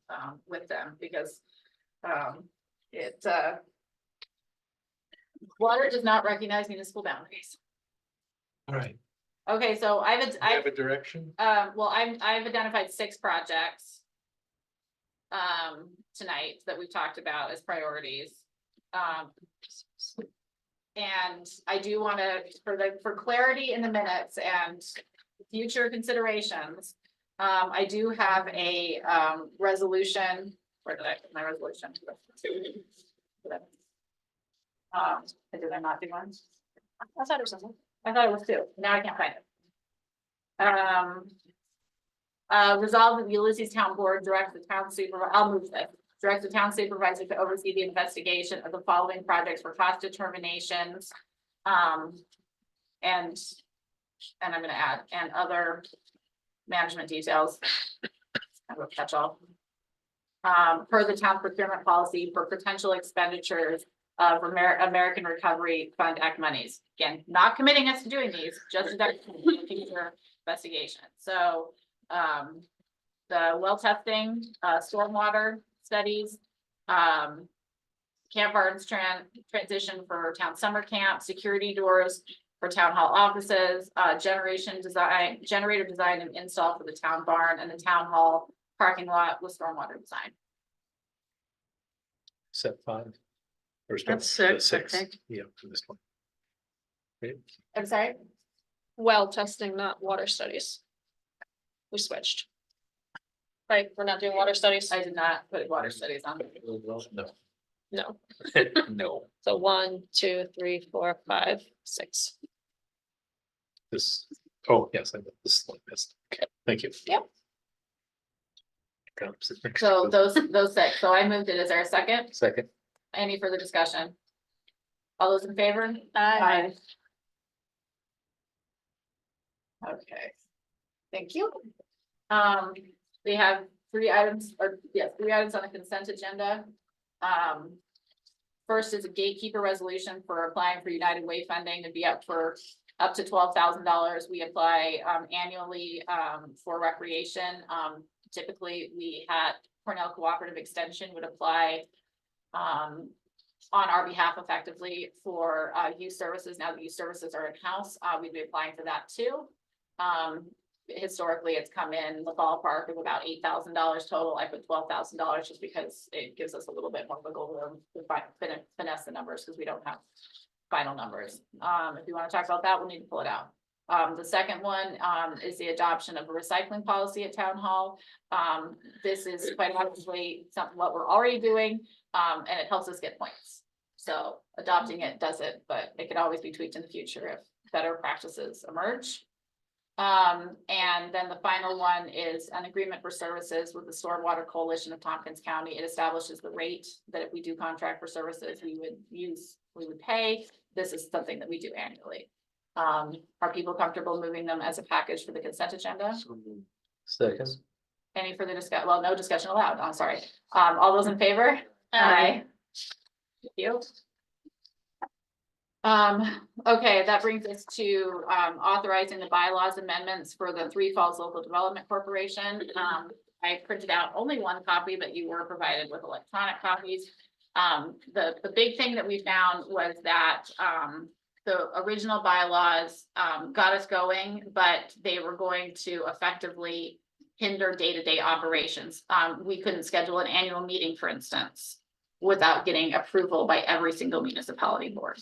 with them because, water does not recognize municipal boundaries. All right, Okay, so Do you have a direction? well, I've identified 6 projects. Tonight that we've talked about as priorities. And I do wanna, for clarity in the minutes and future considerations. I do have a, resolution, where did I put my resolution? Did I not do one? I thought it was something. I thought it was 2, now I can't find it. Resolve that the Ulysses Town Board directs the town supervisor, I'll move this. Direct the town supervisor to oversee the investigation of the following projects for cost determinations. And I'm gonna add, and other management details. I will catch all. Per the town procurement policy for potential expenditures of American Recovery Fund Act monies. Again, not committing us to doing these, just future investigation. So, the well testing, stormwater studies, Camp Gardens transition for town summer camp, security doors for town hall offices, generator design and install for the town barn and the town hall parking lot with stormwater design. Set 5. Or That's start- 6, I think. Yeah, for this one. Okay, I'm sorry, Well testing, not water studies. We switched. Right, we're not doing water studies. I did not put water studies on. no. No, No, so 1, 2, 3, 4, 5, 6. this, oh, yes, I got this one, yes, okay, thank you. Yep. So those 6, so I moved it, is there a second? Second, Any further discussion? All those in favor? Aye. Okay. Thank you. We have 3 items, or yes, 3 items on the consent agenda. First is a gatekeeper resolution for applying for United Way funding to be up to $12,000. We apply annually for recreation. Typically, we had Cornell Cooperative Extension would apply on our behalf effectively for youth services. Now that youth services are in-house, we'd be applying for that too. Historically, it's come in the ballpark of about $8,000 total. I put $12,000 just because it gives us a little bit more wiggle room to finesse the numbers because we don't have final numbers. If you want to talk about that, we'll need to pull it out. The second one is the adoption of a recycling policy at Town Hall. This is quite obviously something what we're already doing, and it helps us get points. So adopting it does it, but it could always be tweaked in the future if better practices emerge. And then the final one is an agreement for services with the Stormwater Coalition of Tompkins County. It establishes the rate that if we do contract for services, we would pay. This is something that we do annually. Are people comfortable moving them as a package for the consent agenda? second, Any further discussion? Well, no discussion allowed. I'm sorry. All those in favor? Aye. Thank you. Okay, that brings us to, authorizing the bylaws amendments for the Three Falls Local Development Corporation. I printed out only one copy, but you were provided with electronic copies. The big thing that we found was that, the original bylaws, got us going, but they were going to effectively hinder day-to-day operations. We couldn't schedule an annual meeting, for instance, without getting approval by every single municipality board.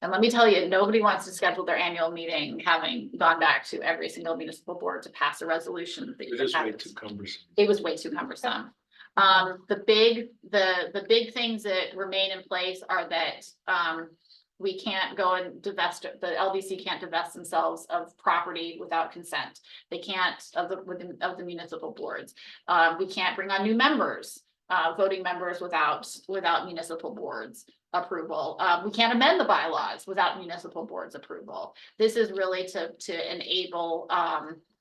And let me tell you, nobody wants to schedule their annual meeting having gone back to every single municipal board to pass a resolution. that you It is way have. too cumbersome. It was way too cumbersome. The big things that remain in place are that, we can't go and divest, the LDC can't divest themselves of property without consent. They can't, of the municipal boards. We can't bring on new members, voting members without municipal boards approval. We can't amend the bylaws without municipal boards approval. This is really to enable,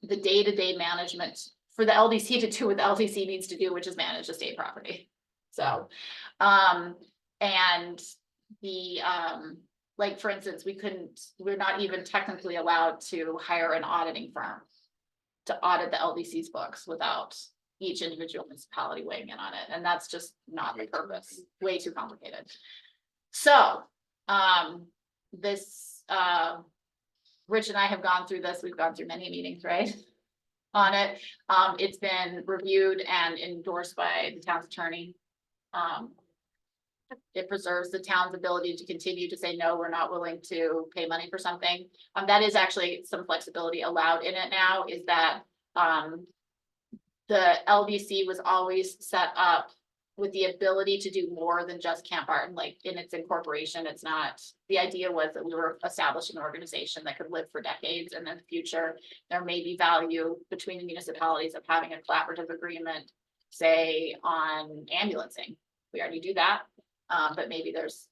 the day-to-day management for the LDC to do what the LDC needs to do, which is manage the state property. So, and the, like, for instance, we're not even technically allowed to hire an auditing firm to audit the LDC's books without each individual municipality weighing in on it. And that's just not the purpose, way too complicated. So, this, Rich and I have gone through this, we've gone through many meetings, right? On it, it's been reviewed and endorsed by the town's attorney. It preserves the town's ability to continue to say, no, we're not willing to pay money for something. That is actually some flexibility allowed in it now, is that, the LDC was always set up with the ability to do more than just Camp Barton, like in its incorporation. It's not, the idea was that we were establishing an organization that could live for decades, and in the future, there may be value between the municipalities of having a collaborative agreement, say on ambulancing. We already do that, but maybe there's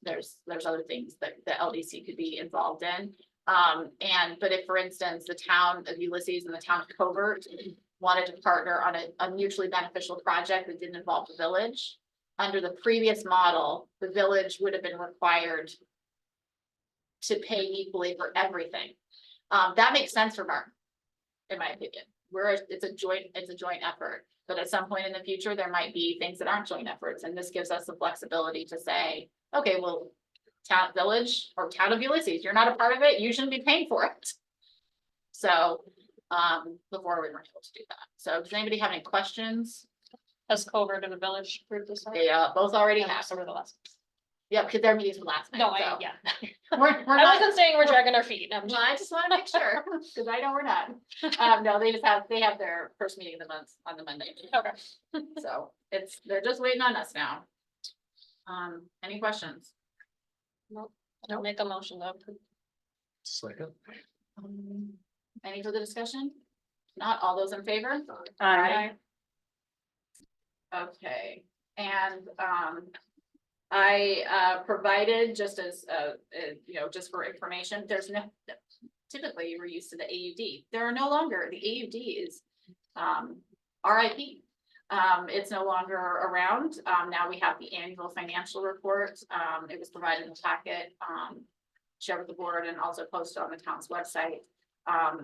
other things that the LDC could be involved in. But if, for instance, the town of Ulysses and the town of Covert wanted to partner on a mutually beneficial project that didn't involve the village, under the previous model, the village would have been required to pay equally for everything. That makes sense for Martin, in my opinion. It's a joint effort, but at some point in the future, there might be things that aren't joint efforts, and this gives us the flexibility to say, okay, well, town village or town of Ulysses, you're not a part of it, you shouldn't be paying for it. So, before we were able to do that. So does anybody have any questions? Has Covert and the village approved this? They, both already have. So we're the last. Yeah, because their meetings were last night. No, so yeah. We're I not, wasn't saying we're dragging our feet. I'm well, just, I just want to make sure, because I know we're not. No, they have their first meeting of the month on the Monday. okay. So they're just waiting on us now. Any questions? I'll make a motion to approve. Second. Any further discussion? Not all those in favor? Aye. Okay, and I provided just as just for information, there's no, typically you were used to the AUD. There are no longer, the AUD is RIP. It's no longer around. Now we have the annual financial report. It was provided in the packet, shared with the board, and also posted on the town's website.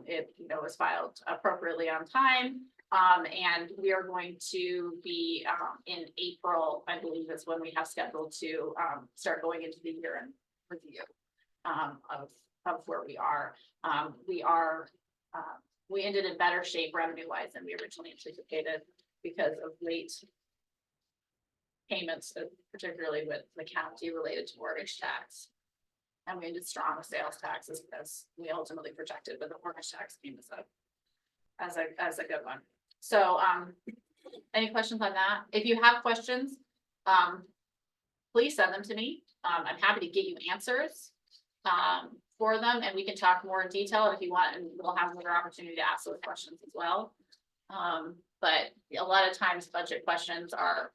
It was filed appropriately on time. And we are going to be in April, I believe is when we have scheduled to start going into the year-end review of where we are. We ended in better shape revenue-wise than we originally anticipated because of late payments, particularly with the county related to mortgage tax. And we ended strong with sales taxes as we ultimately projected, but the mortgage tax came as a good one. So, any questions on that? If you have questions, please send them to me. I'm happy to get you answers for them, and we can talk more in detail if you want, and we'll have another opportunity to ask those questions as well. But a lot of times budget questions are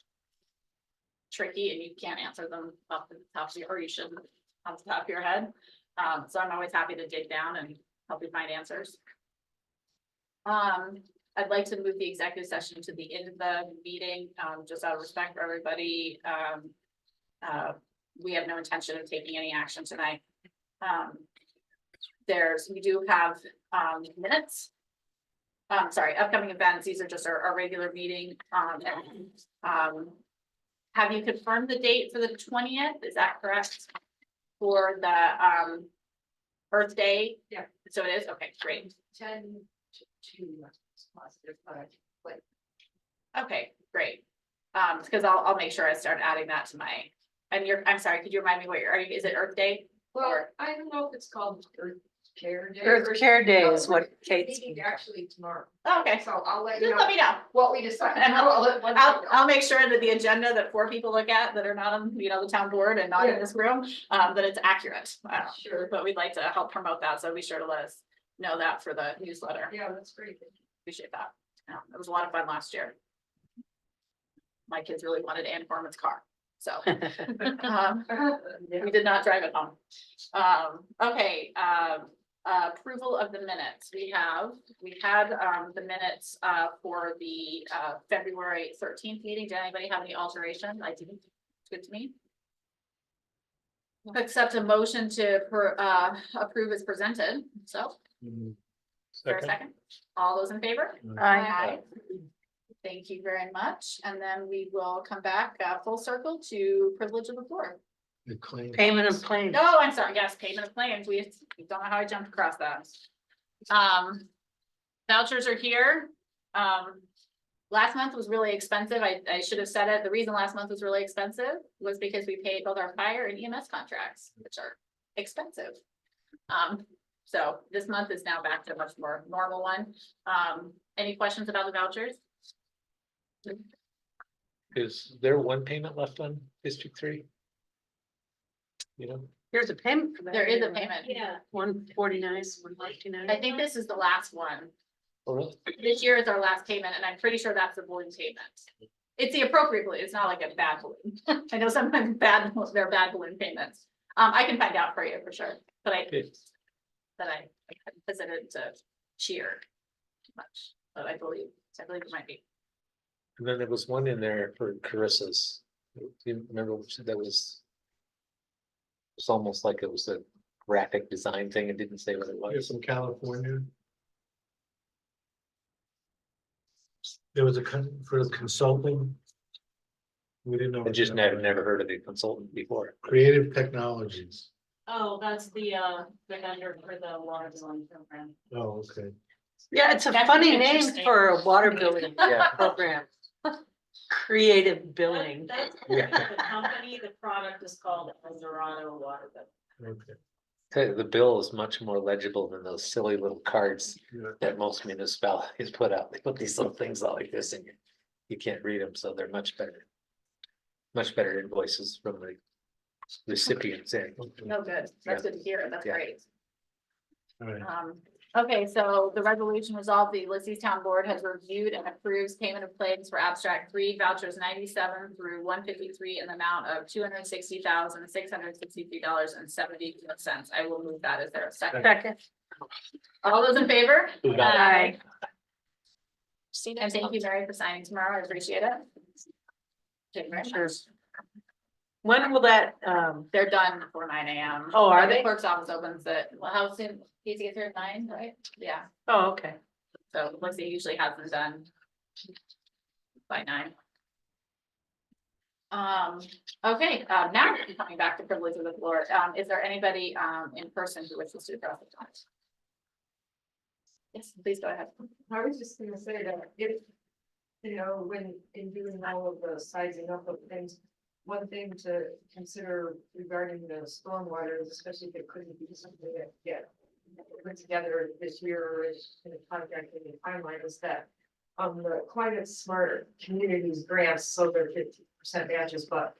tricky and you can't answer them off the top of your, or you shouldn't off the top of your head. So I'm always happy to dig down and help you find answers. I'd like to move the executive session to the end of the meeting, just out of respect for everybody. We have no intention of taking any action tonight. We do have minutes. Sorry, upcoming events. These are just our regular meeting. Have you confirmed the date for the 20th? Is that correct? For the Earth Day? Yeah. So it is? Okay, great. 10 to 2. Positive, but Okay, great. Because I'll make sure I start adding that to my, and I'm sorry, could you remind me what is it Earth Day? well, I don't know if it's called Earth Care Day. Earth Care Day is what We're Kate's. meeting actually tomorrow, Oh, okay, so I'll let you just let know me know. what we decide. And I'll I'll make sure that the agenda that 4 people look at that are not on, the town board and not in this room, that it's accurate. Sure. But we'd like to help promote that, so be sure to let us know that for the newsletter. Yeah, that's great. Appreciate that. Yeah, it was a lot of fun last year. My kids really wanted Ann Forman's car, so we did not drive it home. Okay, approval of the minutes. We had the minutes for the February 13th meeting. Did anybody have any alterations? I didn't. It's good to me. Accept a motion to approve as presented. So, is there a second? All those in favor? Aye. Thank you very much. And then we will come back full circle to privilege of the floor. The claim. Payment of claims. Oh, I'm sorry, yes, payment of claims, we don't know how I jumped across that. Vouchers are here. Last month was really expensive, I should have said it, the reason last month was really expensive was because we paid both our fire and EMS contracts, which are expensive. So this month is now back to a much more normal one. Any questions about the vouchers? Is there one payment left on District 3? You know, There's a payment for that. There is a payment. Yeah. 149, 159. I think this is the last one. oh, really? This year is our last payment, and I'm pretty sure that's the balloon payment. It's the appropriate balloon, it's not like a bad balloon. I know sometimes they're bad balloon payments. I can find out for you for sure, but I visited to cheer too much, but I believe it might be. And then there was one in there for Carissa's. Do you remember which that was? It's almost like it was a graphic design thing. It didn't say what it You're was. from California. There was for the consulting. We didn't know. I just never heard of the consultant before. Creative Technologies. Oh, that's the vendor for the water billing program. Oh, okay. Yeah, it's a That's funny name interesting. for a water billing Yeah. program. Creative billing. That's Yeah. the company, the product is called Eldorado Water Bill. Okay. The bill is much more legible than those silly little cards Yeah. that most municipalities put out. They put these little things out like this and you can't read them, so they're much better. Much better invoices from the recipients. No, good, that's good to hear, that's Yeah. great. All right. Okay, so the resolution resolved, the Ulysses Town Board has reviewed and approves payment of claims for abstract 3 vouchers 97 through 153 in the amount of $260,663.74. I will move that. Is there a second? Second. All those in favor? Aye. See And next thank you, month. Mary, for signing tomorrow. I appreciate it. Thank you very Sure. much. When will that, They're done before 9 AM. Oh, are The they? Clerk's office opens at, well, how soon? Easy gets here at 9, right? Yeah. oh, okay. So Lexi usually has them done by 9. Okay, now coming back to privilege of the floor, is there anybody in person who wishes to address the time? Yes, please go ahead. I was just gonna say that if, you know, when in doing all of the sizing up of things, one thing to consider regarding the stormwater, especially if it couldn't be something that get put together this year or is in a contract in the timeline, is that the climate smart communities grants, so they're 50% matches, but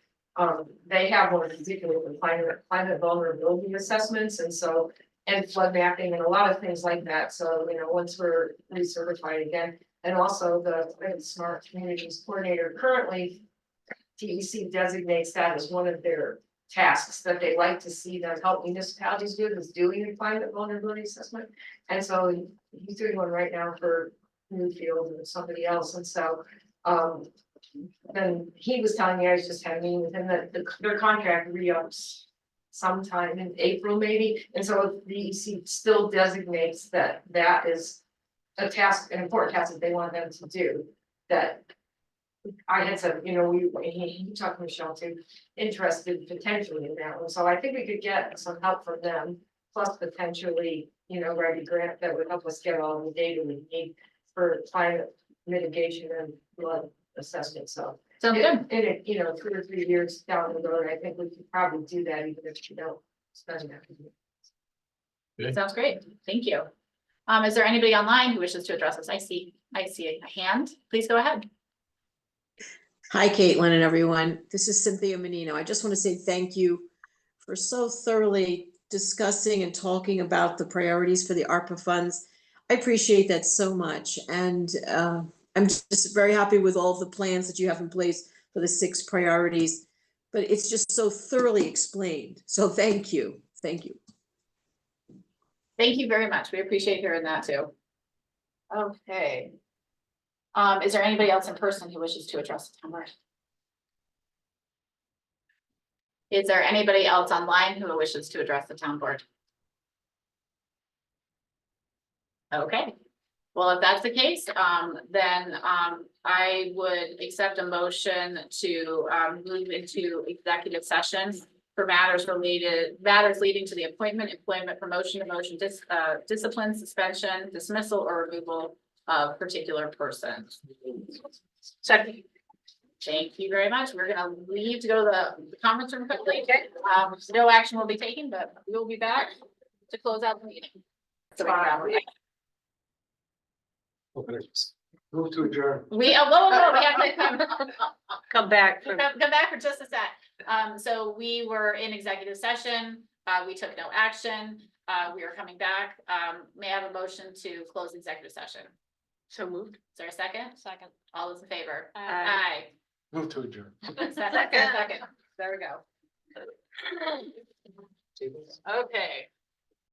they have one particular with climate vulnerability assessments, and so and flood mapping and a lot of things like that. So, you know, once we're recertified again, and also the Climate Smart Communities Coordinator currently, TEC designates that as one of their tasks that they like to see that help municipalities do, is doing a climate vulnerability assessment. And so he's doing one right now for Newfield and somebody else, and so then he was telling me, I was just having a meeting with him, that their contract re-ups sometime in April maybe, and so the EC still designates that that is a task, an important task that they want them to do, that I had said, you know, he talked to Michelle too, interested potentially in that one, so I think we could get some help from them, plus potentially, you know, write a grant that would help us get all the data we need for climate mitigation and flood assessment, so. Sounds good. In it, you know, 2 or 3 years down the road, I think we could probably do that even if you don't spend that. Sounds great. Thank you. Is there anybody online who wishes to address us? I see a hand. Please go ahead. Hi, Caitlin and everyone. This is Cynthia Menino. I just want to say thank you for so thoroughly discussing and talking about the priorities for the ARPA funds. I appreciate that so much. And I'm just very happy with all of the plans that you have in place for the 6 priorities, but it's just so thoroughly explained. So thank you. Thank you. Thank you very much. We appreciate hearing that too. Okay. Is there anybody else in person who wishes to address the town board? Is there anybody else online who wishes to address the town board? Okay, well, if that's the case, then I would accept a motion to move into executive session for matters leading to the appointment, employment, promotion, demotion, discipline, suspension, dismissal, or removal of particular persons. Second. Thank you very much. We're gonna leave to go to the conference room quickly. No action will be taken, but we will be back to close out the meeting. So Move to adjourn. we have to Come back from. come back for just a sec. So we were in executive session. We took no action. We are coming back. May I have a motion to close executive session? So moved. Is there a second? Second. All those in favor? Aye. Move to adjourn. Second. There we go. Okay.